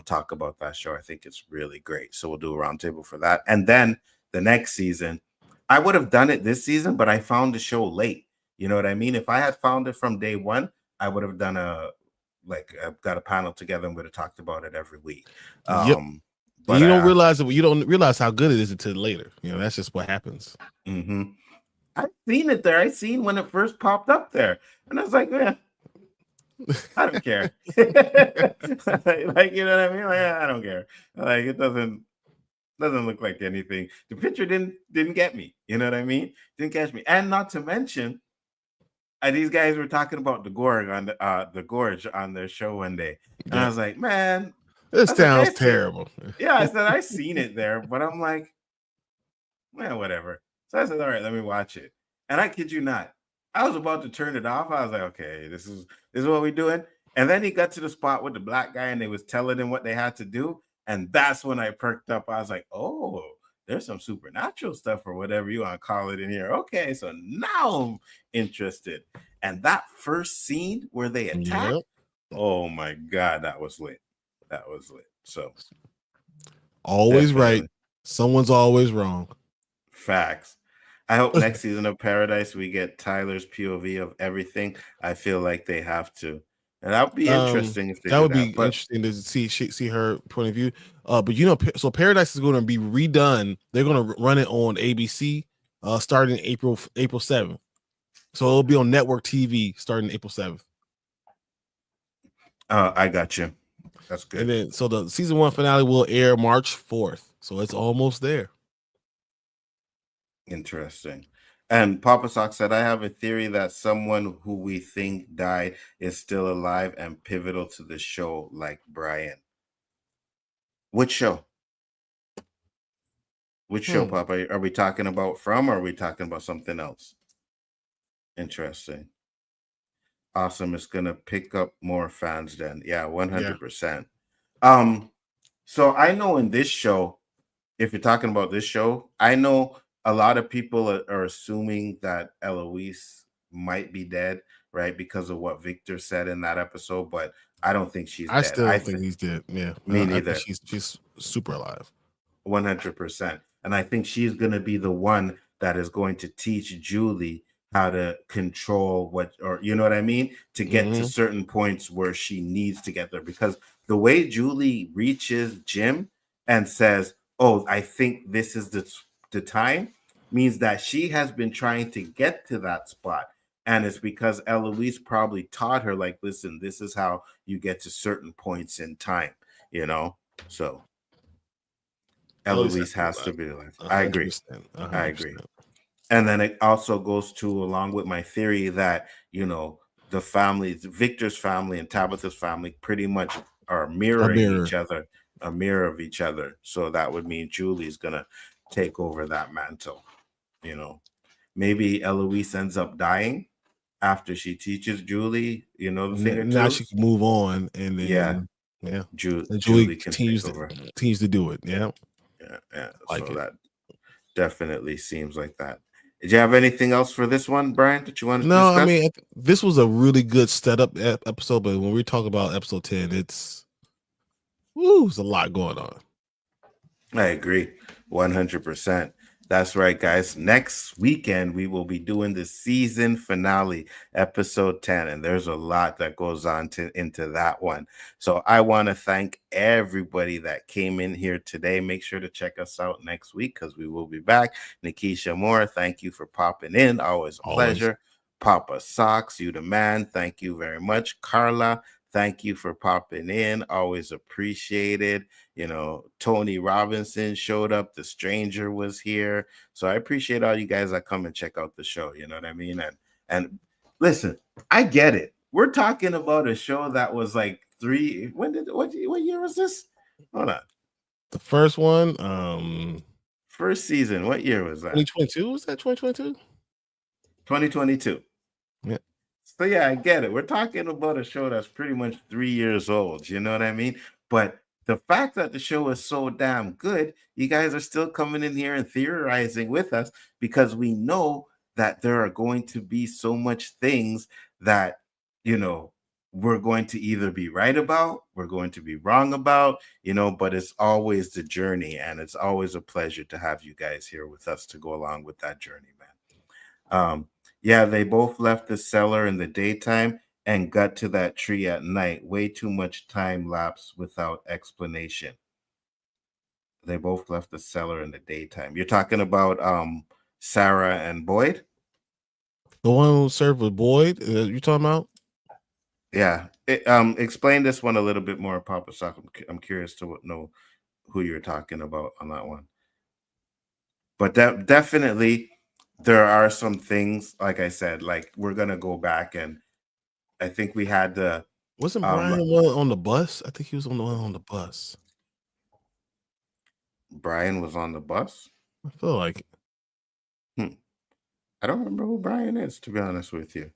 Talk about that show. I think it's really great. So we'll do a roundtable for that. And then the next season, I would have done it this season, but I found the show late. You know what I mean? If I had found it from day one, I would have done I've got a panel together and would have talked about it every week. But you don't realize it. You don't realize how good it is until later. That's just what happens. I've seen it there. I seen when it first popped up there, and I was like, man, I don't care. You know what I mean? I don't care. It doesn't look like anything. The picture didn't get me. You know what I mean? Didn't catch me. And not to mention, these guys were talking about the gorge on their show one day, and I was like, man, this sounds terrible. Yeah, I said I seen it there, but I'm like, man, whatever. So I said, all right, let me watch it. And I kid you not, I was about to turn it off. I was like, okay, this is what we're doing. And then he got to the spot with the black guy, and they was telling him what they had to do, and that's when I perked up. I was like, oh, there's some supernatural stuff or whatever you want to call it in here. Okay, so now I'm interested. And that first scene where they attack, oh my God, that was lit. That was lit. So always right. Someone's always wrong. Facts. I hope next season of Paradise we get Tyler's POV of everything. I feel like they have to. And that would be interesting if they that would be interesting to see her point of view. But so Paradise is going to be redone. They're going to run it on ABC starting April 7th. So it'll be on network TV starting April 7th. I got you. That's good. And then so the season 1 finale will air March 4th. So it's almost there. Interesting. And Papa Sock said, I have a theory that someone who we think died is still alive and pivotal to the show, like Brian. Which show? Which show, Papa? Are we talking about From, or are we talking about something else? Interesting. Awesome. It's going to pick up more fans then. Yeah, 100%. So I know in this show, if you're talking about this show, I know a lot of people are assuming that Eloise might be dead, right? Because of what Victor said in that episode, but I don't think she's dead. I still think he's dead. Yeah. Me neither. She's super alive. 100%. And I think she's going to be the one that is going to teach Julie how to control what, or you know what I mean, to get to certain points where she needs to get there. Because the way Julie reaches Jim and says, "Oh, I think this is the time," means that she has been trying to get to that spot. And it's because Eloise probably taught her, like, listen, this is how you get to certain points in time, you know? So Eloise has to be like, I agree. 100%. I agree. And then it also goes to, along with my theory that, you know, the families, Victor's family and Tabitha's family pretty much are mirroring each other, a mirror of each other. So that would mean Julie's going to take over that mantle, you know. Maybe Eloise ends up dying after she teaches Julie, you know, the thing or two. Now she can move on, and then Julie continues to do it. Yeah. Like so that definitely seems like that. Did you have anything else for this one, Brian, that you wanted to discuss? I mean, this was a really good setup episode, but when we talk about episode 10, it's a lot going on. I agree 100%. That's right, guys. Next weekend, we will be doing the season finale, episode 10. And there's a lot that goes on into that one. So I want to thank everybody that came in here today. Make sure to check us out next week because we will be back. Nikisha Moore, thank you for popping in. Always a pleasure. Papa Socks, you the man. Thank you very much. Carla, thank you for popping in. Always appreciated. You know, Tony Robinson showed up. The Stranger was here. So I appreciate all you guys that come and check out the show. You know what I mean? And listen, I get it. We're talking about a show that was like what year was this? Hold on. The first one, first season. What year was that? 2022? Was that 2022? 2022. Yeah. So yeah, I get it. We're talking about a show that's pretty much 3 years old. You know what I mean? But the fact that the show is so damn good, you guys are still coming in here and theorizing with us because we know that there are going to be so much things that, you know, we're going to either be right about, we're going to be wrong about, you know, but it's always the journey, and it's always a pleasure to have you guys here with us to go along with that journey, man. Yeah, they both left the cellar in the daytime and got to that tree at night. Way too much time lapse without explanation. They both left the cellar in the daytime. You're talking about Sara and Boyd? The one who served with Boyd? You talking about? Yeah. Explain this one a little bit more, Papa Sock. I'm curious to know who you're talking about on that one. But definitely there are some things, like I said, like we're going to go back, and I think we had the... Wasn't Brian on the bus? I think he was on the one on the bus. Brian was on the bus? I feel like it. I don't remember who Brian is, to be honest with you.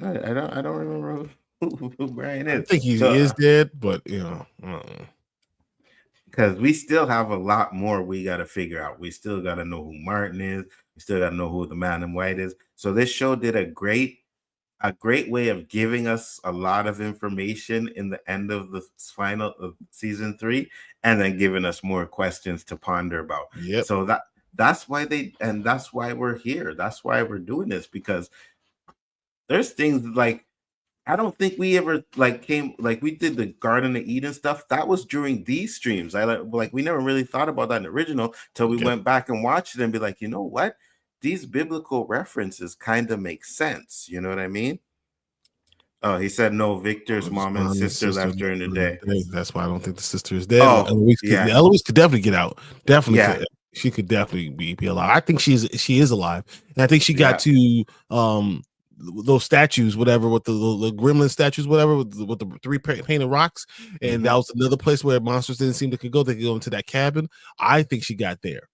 I don't remember who Brian is. I think he is dead, but you know, because we still have a lot more we got to figure out. We still got to know who Martin is. We still got to know who the man in white is. So this show did a great way of giving us a lot of information in the end of the final of season 3, and then giving us more questions to ponder about. Yep. So that's why that's why we're here. That's why we're doing this, because there's things like, I don't think we ever we did the Garden of Eden stuff. That was during these streams. We never really thought about that in the original till we went back and watched it and be like, you know what? These biblical references kind of make sense. You know what I mean? Oh, he said no. Victor's mom and sister left during the day. That's why I don't think the sister is dead. Oh, Eloise could definitely get out. Definitely, she could definitely be alive. I think she is alive, and I think she got to those statues, whatever, with the gremlin statues, whatever, with the 3 painted rocks, and that was another place where monsters didn't seem they could go. They could go into that cabin. I think she got there.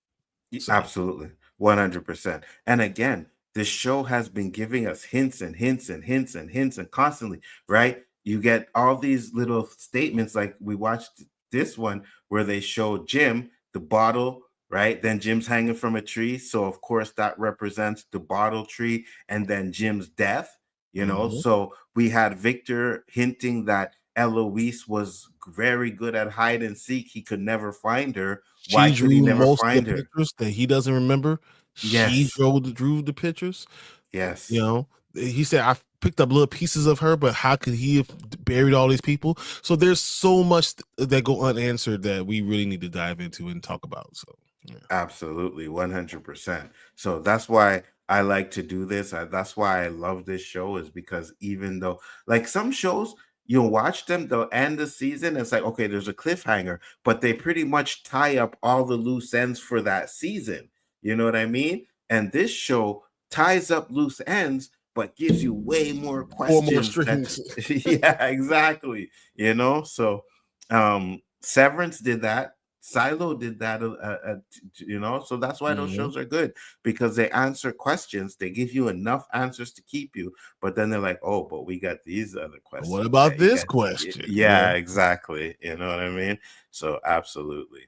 So. Absolutely, 100%. And again, this show has been giving us hints and hints and hints and hints and constantly, right? You get all these little statements, like we watched this one where they show Jim the bottle. Right, then Jim's hanging from a tree, so of course that represents the bottle tree, and then Jim's death. You know, so we had Victor hinting that Eloise was very good at hide and seek. He could never find her. Why She could he drew never most of the find her? pictures that he doesn't remember. She Yes, drew the pictures. You yes, know, he said I picked up little pieces of her, but how could he have buried all these people? So there's so much that go unanswered that we really need to dive into and talk about. So yeah. absolutely, 100%. So that's why I like to do this. That's why I love this show, is because even though, like, some shows, you'll watch them, they'll end the season. It's like, okay, there's a cliffhanger, but they pretty much tie up all the loose ends for that season. You know what I mean? And this show ties up loose ends, but gives you way more Four more questions that, strings. yeah, exactly. So Severance did that. Silo did that, so that's why those Mhm. shows are good, because they answer questions. They give you enough answers to keep you, but then they're like, oh, but we got these other What questions about that you this got. question? Yeah, exactly. You know what I mean? So absolutely.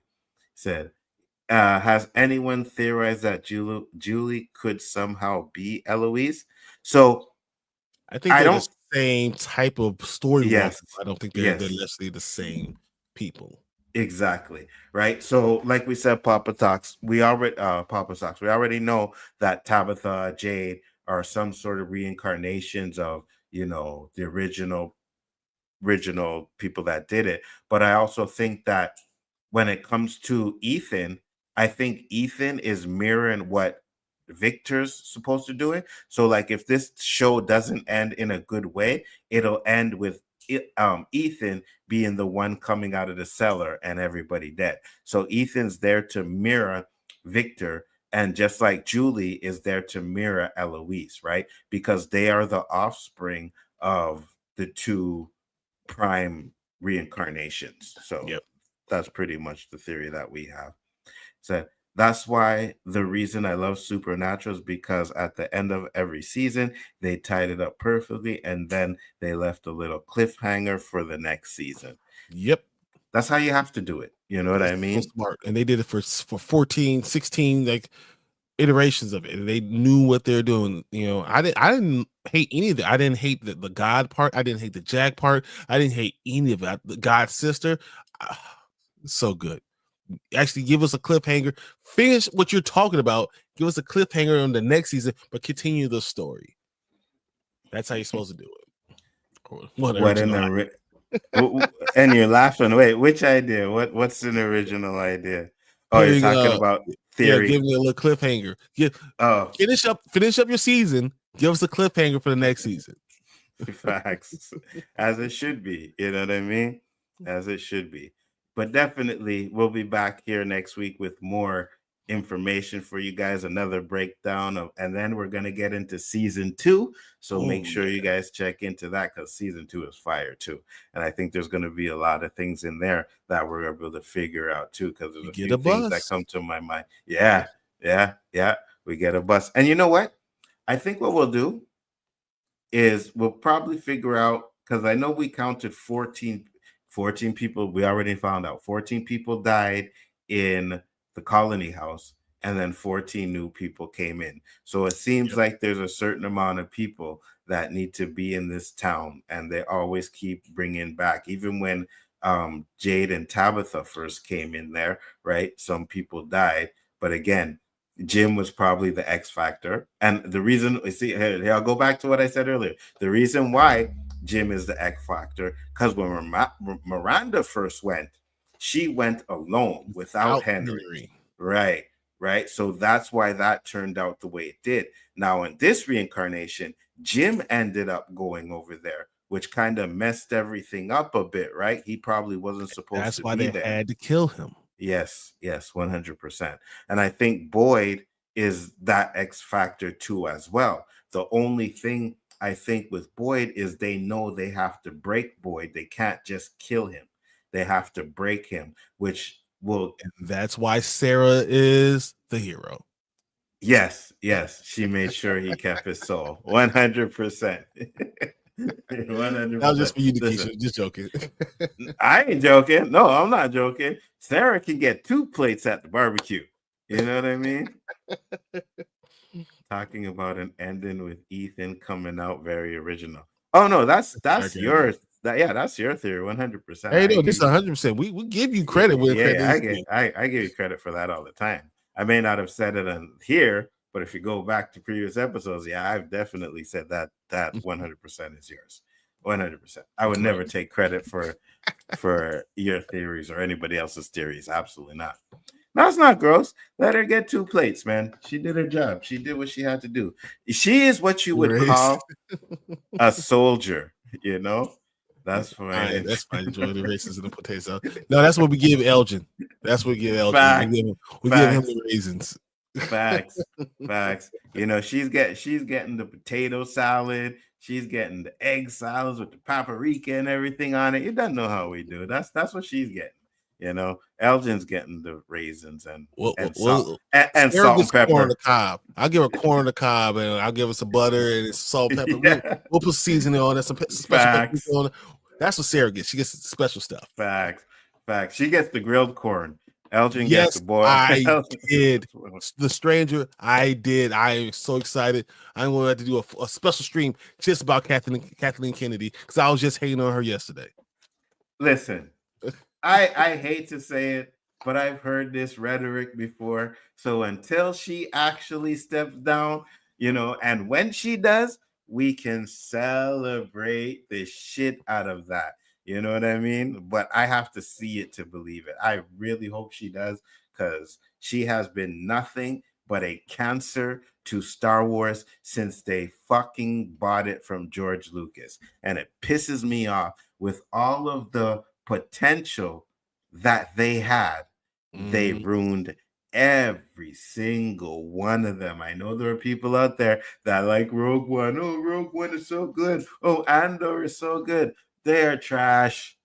Said, has anyone theorized that Julie could somehow be Eloise? So I think I they're the don't. same type of story walk. Yes, I don't think they're yes. necessarily the same people. Exactly. Right. So, like we said, Papa Socks, we already know that Tabitha, Jade are some sort of reincarnations of, the original people that did it. But I also think that when it comes to Ethan, I think Ethan is mirroring what Victor's supposed to do it. So, like, if this show doesn't end in a good way, it'll end with Ethan being the one coming out of the cellar and everybody dead. So Ethan's there to mirror Victor, and just like Julie is there to mirror Eloise, right? Because they are the offspring of the two prime reincarnations. So Yep. that's pretty much the theory that we have. So that's why the reason I love Supernatural is because at the end of every season, they tied it up perfectly, and then they left a little cliffhanger for the next season. Yep. That's how you have to do it. You know what I It's so mean? smart. And they did it for 14, 16 like iterations of it. And they knew what they're doing. I didn't hate any of it. I didn't hate the God part. I didn't hate the Jack part. I didn't hate any of it. The God's sister. So good. Actually, give us a cliffhanger. Finish what you're talking about. Give us a cliffhanger on the next season, but continue the story. That's how you're supposed to do it. One What an original. and you're laughing. Wait, which idea? What's an original idea? Oh, you're Putting talking about give theory. me a little cliffhanger. Oh, Finish up your season. Give us a cliffhanger for the next season. facts, as it should be. You know what I mean? As it should be. But definitely, we'll be back here next week with more information for you guys, another breakdown of, and then we're gonna get into season 2. So make Oh sure yeah. you guys check into that, because season 2 is fire too. And I think there's gonna be a lot of things in there that we're able to figure out too, because there's You a get few a things that bus. come to my mind. Yeah, yeah. We get a bus. And you know what? I think what we'll do is we'll probably figure out, because I know we counted 14 people. We already found out 14 people died in the colony house, and then 14 new people came in. So it seems Yep. like there's a certain amount of people that need to be in this town, and they always keep bringing back. Even when Jade and Tabitha first came in there, right? Some people died, but again, Jim was probably the X factor. And the reason, see, here, I'll go back to what I said earlier. The reason why Jim is the X factor, because when Miranda first went, she went alone without Out Henry. Henry. Right, right. So that's why that turned out the way it did. Now, in this reincarnation, Jim ended up going over there, which kind of messed everything up a bit, right? He probably wasn't supposed That's to why be they there. had to kill him. Yes, 100%. And I think Boyd is that X factor too, as well. The only thing I think with Boyd is they know they have to break Boyd. They can't just kill him. They have to break him, which will, And that's why Sara is the hero. yes, she made sure he kept his soul. 100%. That was just 100%. for you, Listen, Nikisha. Just joking. I ain't joking. No, I'm not joking. Sara can get 2 plates at the barbecue. You know what I mean? Talking about an ending with Ethan coming out very original. Oh no, that's Sarcasm. that's your theory, 100%. Hey, no, this is 100%. We give you credit where credit is due. I give you credit for that all the time. I may not have said it on here, but if you go back to previous episodes, I've definitely said that 100% is yours. 100%. I would never take credit for your theories or anybody else's theories. Absolutely not. That's not gross. Let her get 2 plates, man. She did her job. She did what she had to do. She is what you would call a soldier, you know? That's fine. That's fine. Enjoy the raisins and the potatoes. No, that's what we give Elgin. That's what we give Elgin. We give him the raisins. Facts. You know, she's getting the potato salad. She's getting the egg salads with the paprika and everything on it. You don't know how we do. That's what she's getting. You know, Elgin's getting the raisins and salt and pepper. Corn on the cob. I'll give her corn on the cob, and I'll give her some butter and salt, pepper. Yeah. We'll put seasoning on it, some special on it. That's what Sara gets. She gets special stuff. Facts. She gets the grilled corn. Elgin gets the boy. I did. The stranger, I did. I am so excited. I'm going to have to do a special stream just about Kathleen Kennedy because I was just hating on her yesterday. Listen. I hate to say it, but I've heard this rhetoric before. So until she actually steps down, you know, and when she does, we can celebrate the shit out of that. You know what I mean? But I have to see it to believe it. I really hope she does, because she has been nothing but a cancer to Star Wars since they fucking bought it from George Lucas. And it pisses me off with all of the potential that they had. They ruined every single one of them. I know there are people out there that like Rogue One. Oh, Rogue One is so good. Oh, Andor is so good. They are trash.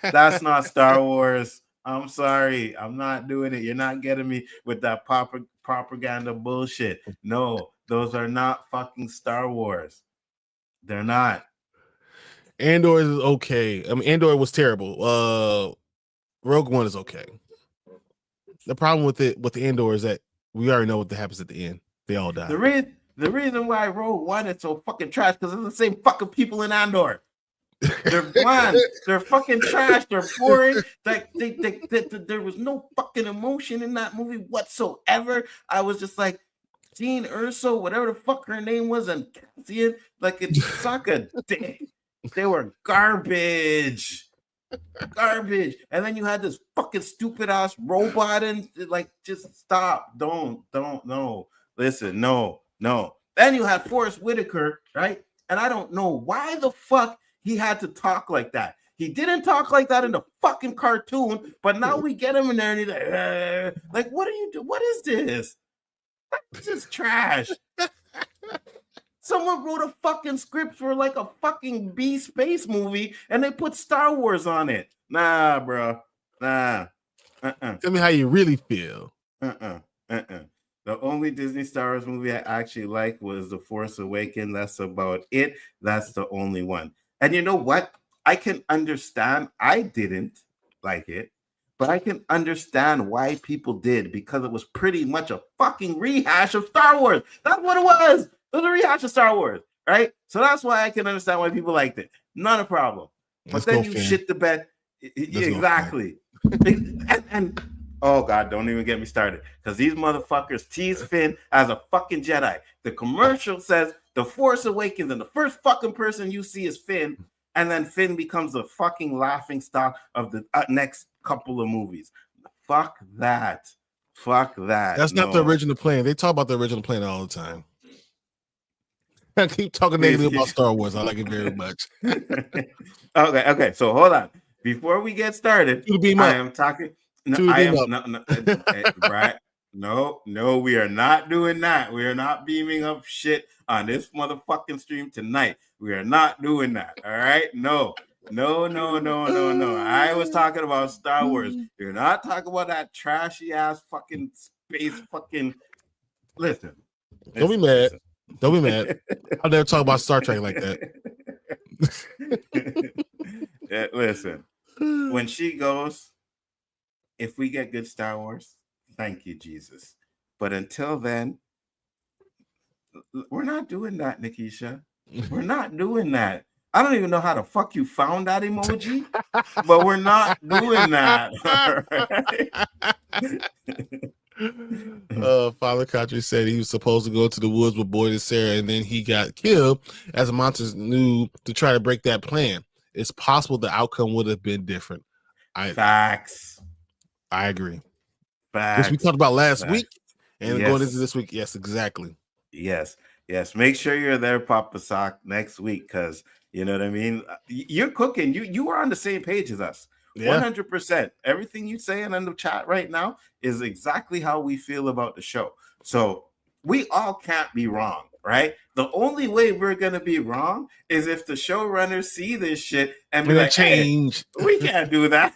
That's not Star Wars. I'm sorry. I'm not doing it. You're not getting me with that propaganda bullshit. No, those are not fucking Star Wars. They're not. Andor is okay. I mean, Andor was terrible. Rogue One is okay. The problem with the Andor is that we already know what happens at the end. They all die. The reason why Rogue One is so fucking trash because it's the same fucking people in Andor. They're bland. They're fucking trash. They're boring. Like there was no fucking emotion in that movie whatsoever. I was just like, Jean Erso, whatever the fuck her name was, and Cassian, like it suck a dick. They were garbage. And then you had this fucking stupid ass robot, and like, just stop. Don't no. Listen, no. Then you had Forrest Whitaker, right? And I don't know why the fuck he had to talk like that. He didn't talk like that in the fucking cartoon, but now we get him in there and he's like, what are you doing? What is this? That's just trash. Someone wrote a fucking script for like a fucking B space movie and they put Star Wars on it. Nah, bro. Nah. Tell me how you really feel. The only Disney Star Wars movie I actually liked was The Force Awakens. That's about it. That's the only one. And you know what? I can understand. I didn't like it, but I can understand why people did, because it was pretty much a fucking rehash of Star Wars. That's what it was. It was a rehash of Star Wars, right? So that's why I can understand why people liked it. Not a problem. But then you shit the bed. Exactly. And oh God, don't even get me started, because these motherfuckers tease Finn as a fucking Jedi. The commercial says The Force Awakens, and the first fucking person you see is Finn, and then Finn becomes the fucking laughing stock of the next couple of movies. Fuck that. That's not the original plan. They talk about the original plan all the time. I keep talking negative about Star Wars. I like it very much. Okay. So hold on. Before we get started, I am talking. Right. No, we are not doing that. We are not beaming up shit on this motherfucking stream tonight. We are not doing that. All right. No. I was talking about Star Wars. You're not talking about that trashy ass fucking space fucking. Listen. Don't be mad. Don't be mad. I'll never talk about Star Trek like that. Listen. When she goes, if we get good Star Wars, thank you, Jesus. But until then, we're not doing that, Nikisha. We're not doing that. I don't even know how the fuck you found that emoji, but we're not doing that. Father Country said he was supposed to go to the woods with Boyd and Sara, and then he got killed as the monsters knew to try to break that plan. It's possible the outcome would have been different. Facts. I agree. Facts. Which we talked about last week, and yes. going into this week. Yes, exactly. Yes. Make sure you're there, Papa Sock, next week, because you know what I mean. You're cooking. You are on the same page as us. 100%. Everything you saying in the chat right now is exactly how we feel about the show. So we all can't be wrong, right? The only way we're gonna be wrong is if the showrunners see this shit and be like, change. Hey, we can't do that.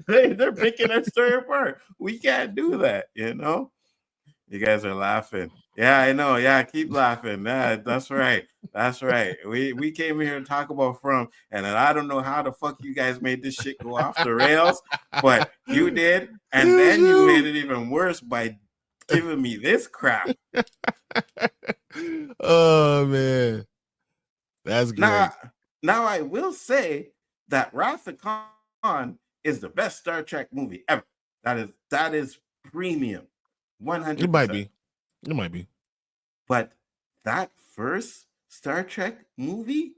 They're picking our story apart. We can't do that, you know. You guys are laughing. Yeah, I know. Yeah, keep laughing. Yeah, that's right. That's right. We came here to talk about From, and I don't know how the fuck you guys made this shit go off the rails, but you did, and then you made it even worse by giving me this crap. Oh man, that's great. Now I will say that Wrath of Khan is the best Star Trek movie ever. That is premium. 100%. It might be. But that first Star Trek movie,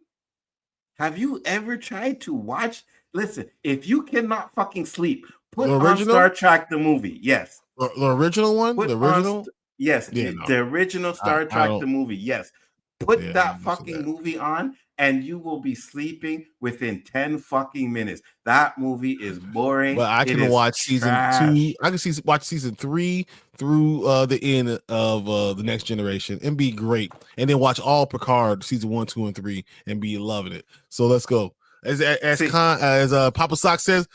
have you ever tried to watch? Listen, if you cannot fucking sleep, put on Star Trek the movie. Yes. The original one? The original? Yes. The original Star Trek the movie. Yes. Put that fucking movie on and you will be sleeping within 10 fucking minutes. That movie is boring. But I can watch season 2. I can watch season 3 through the end of the Next Generation and be great. And then watch all Picard season 1, 2, and 3 and be loving it. So let's go. As Papa Sock says,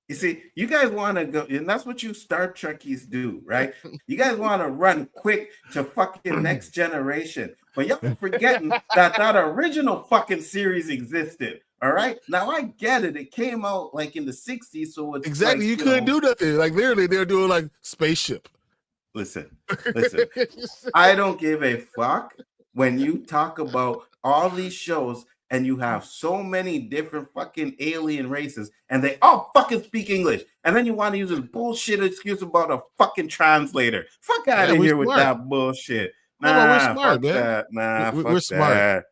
you see, you guys want to go, and that's what you Star Trekkies do, right? You guys want to run quick to fucking Next Generation, but y'all forgetting that original fucking series existed. All right, now I get it. It came out like in the 60s, so it's exactly. Like, you couldn't do nothing. Like literally, they're doing like spaceship. Listen. I don't give a fuck when you talk about all these shows. And you have so many different fucking alien races, and they all fucking speak English. And then you want to use this bullshit excuse about a fucking translator. Fuck out of here with that bullshit. We're smart, man. That. We're smart.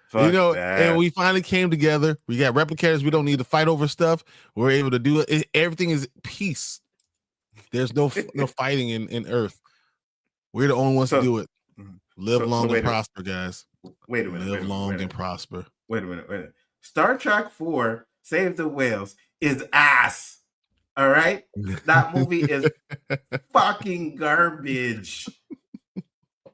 Fuck that. And we finally came together. We got replicators. We don't need to fight over stuff. We're able to do it. Everything is peace. There's no fighting in Earth. We're the only ones to do it. Live long and prosper, guys. Wait a minute. Live long and prosper. Wait a minute. Star Trek 4, Save the Whales, is ass. All right? That movie is fucking garbage.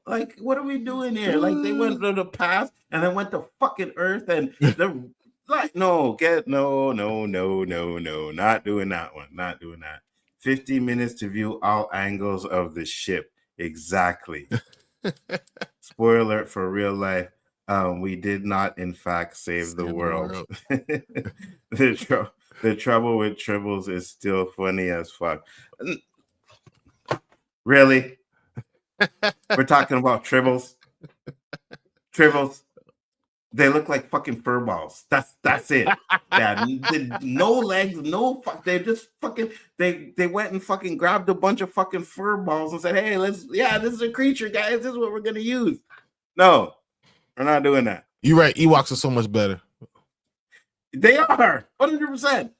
Like, what are we doing here? Like, they went to the past and then went to fucking Earth and they're like, no, not doing that one. Not doing that. 50 minutes to view all angles of the ship. Exactly. Spoiler alert for real life. We did not, in fact, save the world. The trouble with tribbles is still funny as fuck. Really? We're talking about tribbles? Tribbles? They look like fucking fur balls. That's it. No legs, no fuck. They just fucking they went and fucking grabbed a bunch of fucking fur balls and said, "Hey, this is a creature, guys. This is what we're gonna use." No. We're not doing that. You're right. Ewoks are so much better. They are 100%.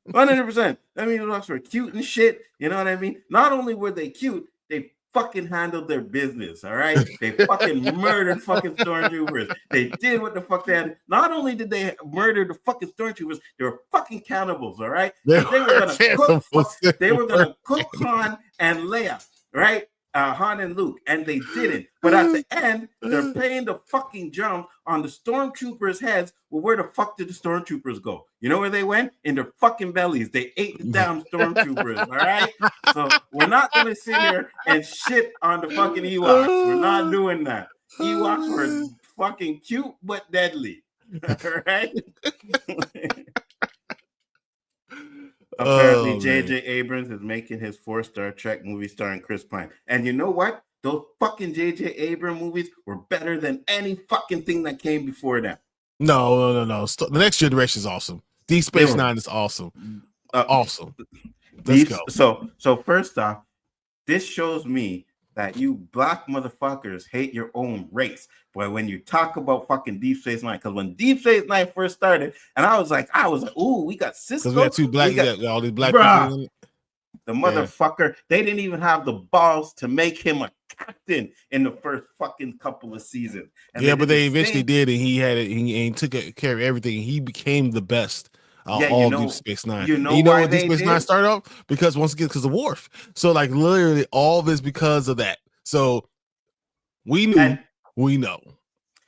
100%. I mean, Ewoks were cute and shit. You know what I mean? Not only were they cute, they fucking handled their business. All right. They fucking murdered fucking stormtroopers. They did what the fuck they had. Not only did they murder the fucking stormtroopers, they were fucking cannibals. All right. They were gonna cook Han and Leia. Right. Han and Luke, and they didn't. But at the end, they're playing the fucking jump on the stormtroopers' heads. Well, where the fuck did the stormtroopers go? You know where they went? In their fucking bellies. They ate the damn stormtroopers, all right? So we're not going to sit here and shit on the fucking Ewoks. We're not doing that. Ewoks were fucking cute but deadly, all right? Apparently, J.J. Abrams is making his 4 Star Trek movie starring Chris Pine. And you know what? those fucking J.J. Abrams movies were better than any fucking thing that came before them. No. The Next Generation is awesome. Deep Space Nine is awesome. Awesome. Let's go. So first off, this shows me that you black motherfuckers hate your own race. But when you talk about fucking Deep Space Nine, because when Deep Space Nine first started, and I was like, ooh, we got Cisco. Because we had two black, all these black bruh, people in it. The motherfucker, they didn't even have the balls to make him a captain in the first fucking couple of seasons. And but they eventually did, and he had it. He took care of everything. And he became the best. All Deep Space Nine. You know what Deep Space Nine started off? Because once again, because of Worf. So like literally all this because of that. So we knew, and we know.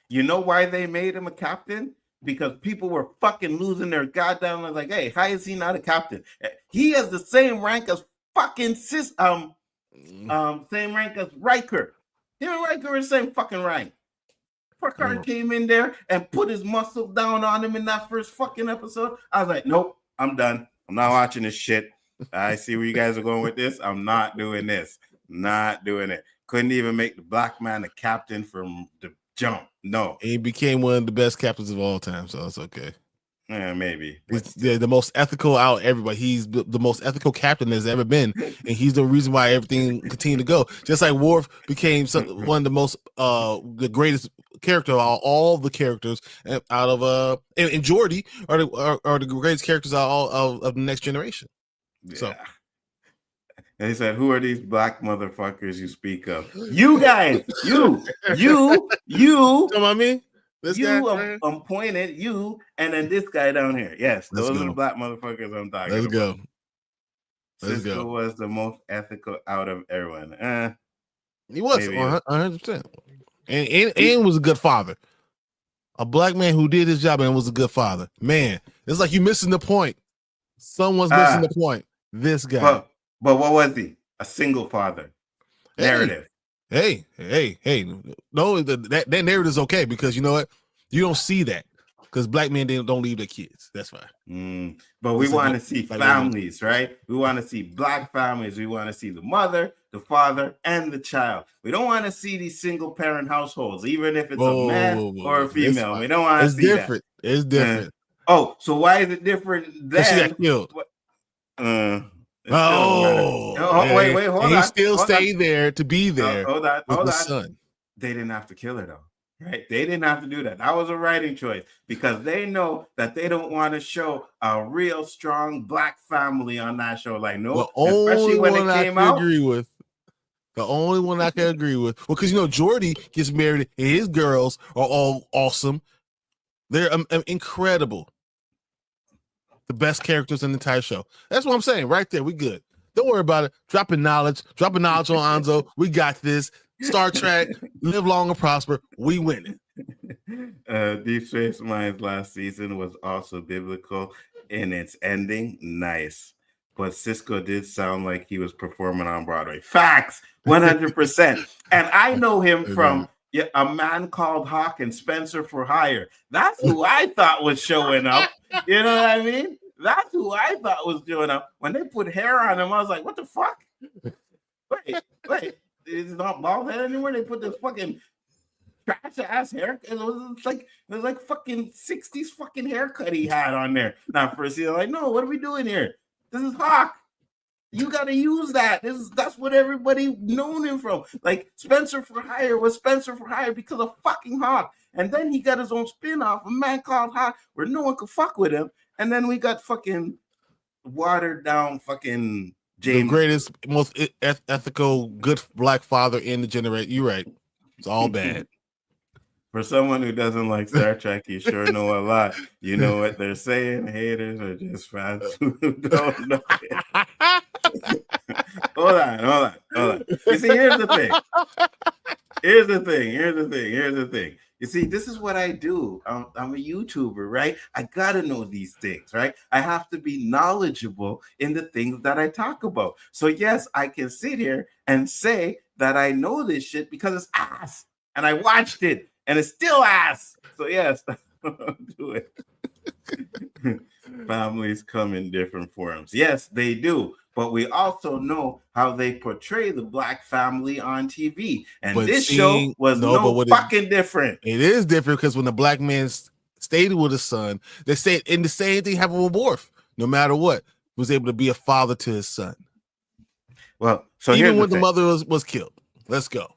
You know why they made him a captain? Because people were fucking losing their goddamn minds. Like, hey, how is he not a captain? He has the same rank as fucking same rank as Riker. Him and Riker are the same fucking rank. Picard came in there and put his muscle down on him in that first fucking episode. I was like, nope, I'm done. I'm not watching this shit. I see where you guys are going with this. I'm not doing this. Not doing it. Couldn't even make the black man a captain from the jump. No. He became one of the best captains of all time, so it's okay. Yeah, maybe. He's the most ethical out of everybody. He's the most ethical captain there's ever been, and he's the reason why everything continued to go. Just like Worf became one of the most the greatest character of all the characters out of and Geordi are the greatest characters of the Next Generation. Yeah. So. And he said, "Who are these black motherfuckers you speak of? You guys, you. Know what I mean? This guy, I'm pointing at you, and then this guy down here. Yes, those are the black motherfuckers I'm talking about. Cisco was the most ethical out of everyone. He was 100%, and was a good father. A black man who did his job and was a good father. Man, it's like you missing the point. Someone's missing the point. This guy. But what was he? A single father. Narrative. Hey. No, that narrative is okay because you know what? You don't see that because black men don't leave their kids. That's fine. But we want to see families, right? We want to see black families. We want to see the mother, the father, and the child. We don't want to see these single parent households, even if it's a man or a female. We don't want to see that. It's different. So why is it different then? She got killed. Wait, hold on. He still stayed there to be there. Hold on. Son. They didn't have to kill her though, right? They didn't have to do that. That was a writing choice because they know that they don't want to show a real strong black family on that show. Like, no, especially when it came out. The only one I can agree with, well, because Geordi gets married and his girls are all awesome. They're incredible. The best characters in the entire show. That's what I'm saying. Right there, we good. Don't worry about it. Dropping knowledge on Nzo. We got this. Star Trek, live long and prosper. We winning. Deep Space Nine's last season was also biblical in its ending. Nice. But Cisco did sound like he was performing on Broadway. Facts, 100%. And I know him from A Man Called Hawk and Spencer for Hire. That's who I thought was showing up. You know what I mean? That's who I thought was showing up. When they put hair on him, I was like, what the fuck? Wait. It's not bald head anymore. They put this fucking trash ass hair. It was like fucking 60s fucking haircut he had on there. Now first you're like, no, what are we doing here? This is Hawk. You gotta use that. That's what everybody known him from. Like Spencer for Hire was Spencer for Hire because of fucking Hawk. And then he got his own spin-off, A Man Called Hawk, where no one could fuck with him. And then we got fucking watered down fucking James. The greatest, most ethical, good black father in the generation. You're right. It's all bad. For someone who doesn't like Star Trek, you sure know a lot. You know what they're saying. Haters are just fans who don't know it. Hold on. You see, here's the thing. You see, this is what I do. I'm a YouTuber, right? I gotta know these things, right? I have to be knowledgeable in the things that I talk about. So yes, I can sit here and say that I know this shit because it's ass. And I watched it. And it's still ass. So yes, do it. Families come in different forms. Yes, they do. but we also know how they portray the black family on TV. And But this show was no fucking different. It is different because when the black man stayed with his son, they said, and the same thing happened with Worf. No matter what, was able to be a father to his son. Well, so even when the mother was killed. Let's go.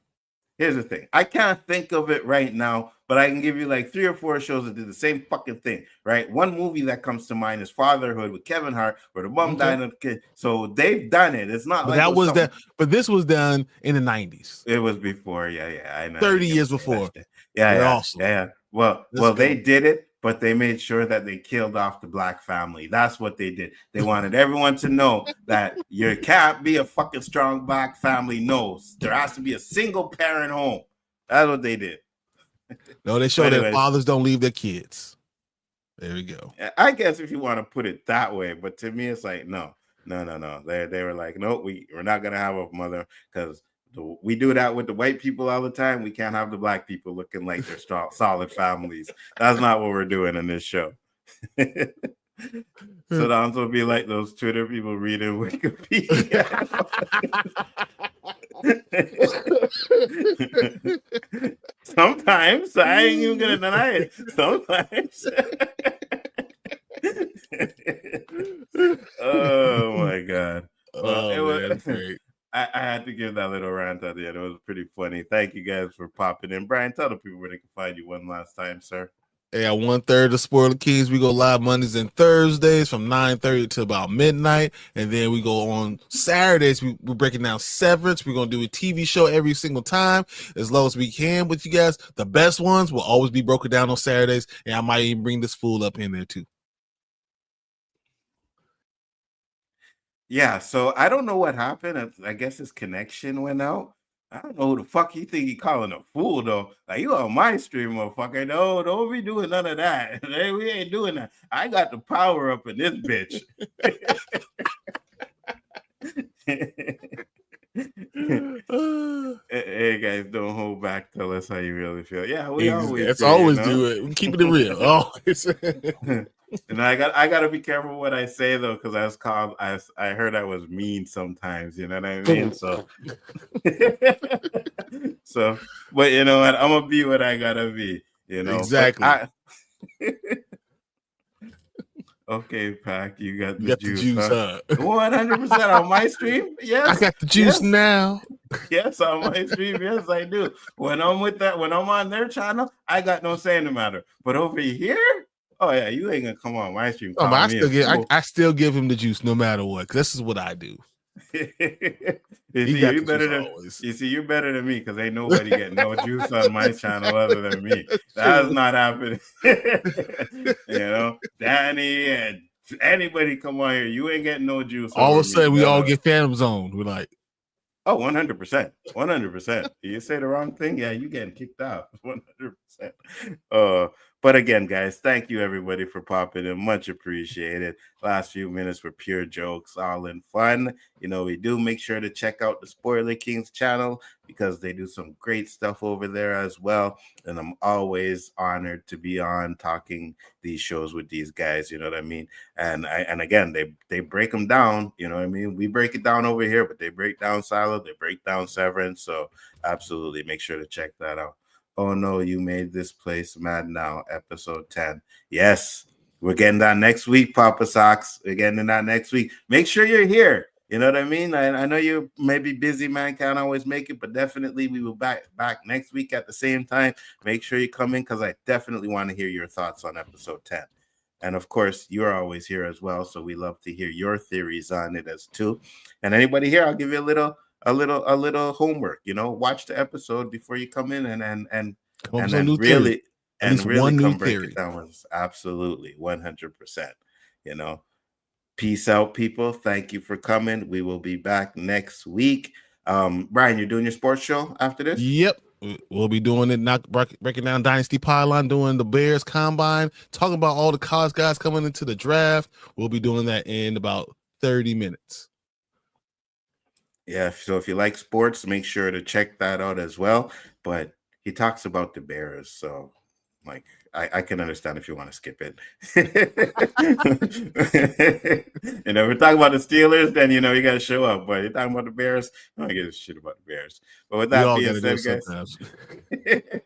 Here's the thing. I can't think of it right now, but I can give you like 3 or 4 shows that did the same fucking thing, right? One movie that comes to mind is Fatherhood with Kevin Hart, where the mom died of the kid. So they've done it. It's not but like but this was done in the 90s. It was before, yeah, I know. 30 years before. Yeah. Well, they did it, but they made sure that they killed off the black family. That's what they did. They wanted everyone to know that you can't be a fucking strong black family. No, there has to be a single parent home. That's what they did. No, they show that fathers don't leave their kids. There we go. I guess if you want to put it that way, but to me, it's like no. They were like, no, we're not gonna have a mother because we do that with the white people all the time. We can't have the black people looking like they're strong, solid families. That's not what we're doing in this show. So Don's will be like those Twitter people reading Wikipedia. Sometimes I ain't even gonna deny it. Sometimes. Oh my god. Well, it was great. I had to give that little rant at the end. It was pretty funny. Thank you guys for popping in. Brian, tell the people where they can find you one last time, sir. Hey, at 1/3 of Spoiler Kings, we go live Mondays and Thursdays from 9:30 to about midnight. And then we go on Saturdays. We're breaking down Severance. We're going to do a TV show every single time as low as we can with you guys. The best ones will always be broken down on Saturdays. And I might even bring this fool up in there too. Yeah, so I don't know what happened. I guess his connection went out. I don't know who the fuck he think he calling a fool though. Like, you on my stream, motherfucker. No, don't be doing none of that. Hey, we ain't doing that. I got the power up in this bitch. Hey guys, don't hold back. Tell us how you really feel. Yeah, we always do it. We keeping it real. Always. And I got to be careful what I say though, because I heard I was mean sometimes. You know what I mean? So, but you know what? I'm gonna be what I gotta be. You know exactly. Okay, Pac, you got the juice. 100% on my stream. Yes, I got the juice now. Yes, on my stream. Yes, I do. When I'm on their channel, I got no say in the matter. But over here, oh yeah, you ain't gonna come on my stream. I still give him the juice no matter what. This is what I do. You're better than me because ain't nobody getting no juice on my channel other than me. That's not happening. You know, Danny and anybody come on here, you ain't getting no juice. All of a sudden, we all get Phantom Zone. We're like, oh, 100%. 100%. You say the wrong thing, yeah, you getting kicked out. 100%. But again, guys, thank you everybody for popping in. Much appreciated. Last few minutes were pure jokes, all in fun. You know, we do make sure to check out the Spoiler Kings channel because they do some great stuff over there as well. And I'm always honored to be on talking these shows with these guys. You know what I mean? And again, they break them down. You know what I mean? We break it down over here, but they break down Silo, they break down Severance. So absolutely make sure to check that out. Oh no, you made this place mad now. Episode 10. Yes, we're getting that next week, Papa Socks. We're getting that next week. Make sure you're here. You know what I mean? I know you may be busy, man. Can't always make it, but definitely we will back next week at the same time. Make sure you come in because I definitely want to hear your thoughts on episode 10. And of course, you're always here as well. So we love to hear your theories on it as too. And anybody here, I'll give you a little homework, you know, watch the episode before you come in and then really come break it down. Absolutely 100%. You know, peace out, people. Thank you for coming. We will be back next week. Brian, you're doing your sports show after this? Yep. We'll be doing it, not breaking down Dynasty Pylon, doing the Bears Combine, talking about all the college guys coming into the draft. We'll be doing that in about 30 minutes. Yeah, so if you like sports, make sure to check that out as well. But he talks about the Bears, so Like, I can understand if you want to skip it. We're talking about the Steelers, then you got to show up. But you're talking about the Bears, I don't give a shit about the Bears. But with We that all being gotta do said, it guys, sometimes.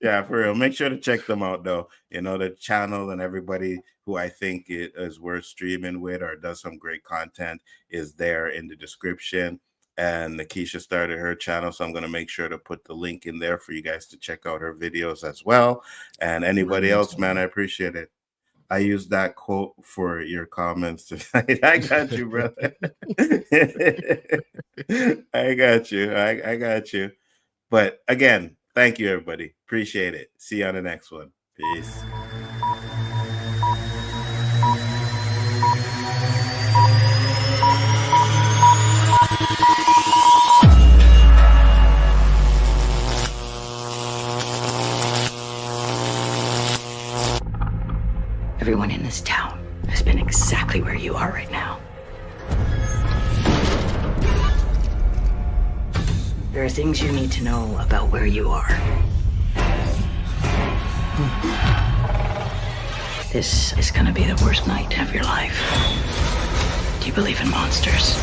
yeah, for real. Make sure to check them out, though. The channel and everybody who I think it is worth streaming with or does some great content is there in the description. And Nakisha started her channel, so I'm going to make sure to put the link in there for you guys to check out her videos as well. And anybody else, man, I appreciate it. I used that quote for your comments tonight. I got you, brother. I got you. I got you. But again, thank you, everybody. Appreciate it. See you on the next one. Peace. Everyone in this town has been exactly where you are right now. There are things you need to know about where you are. This is gonna be the worst night of your life. Do you believe in monsters?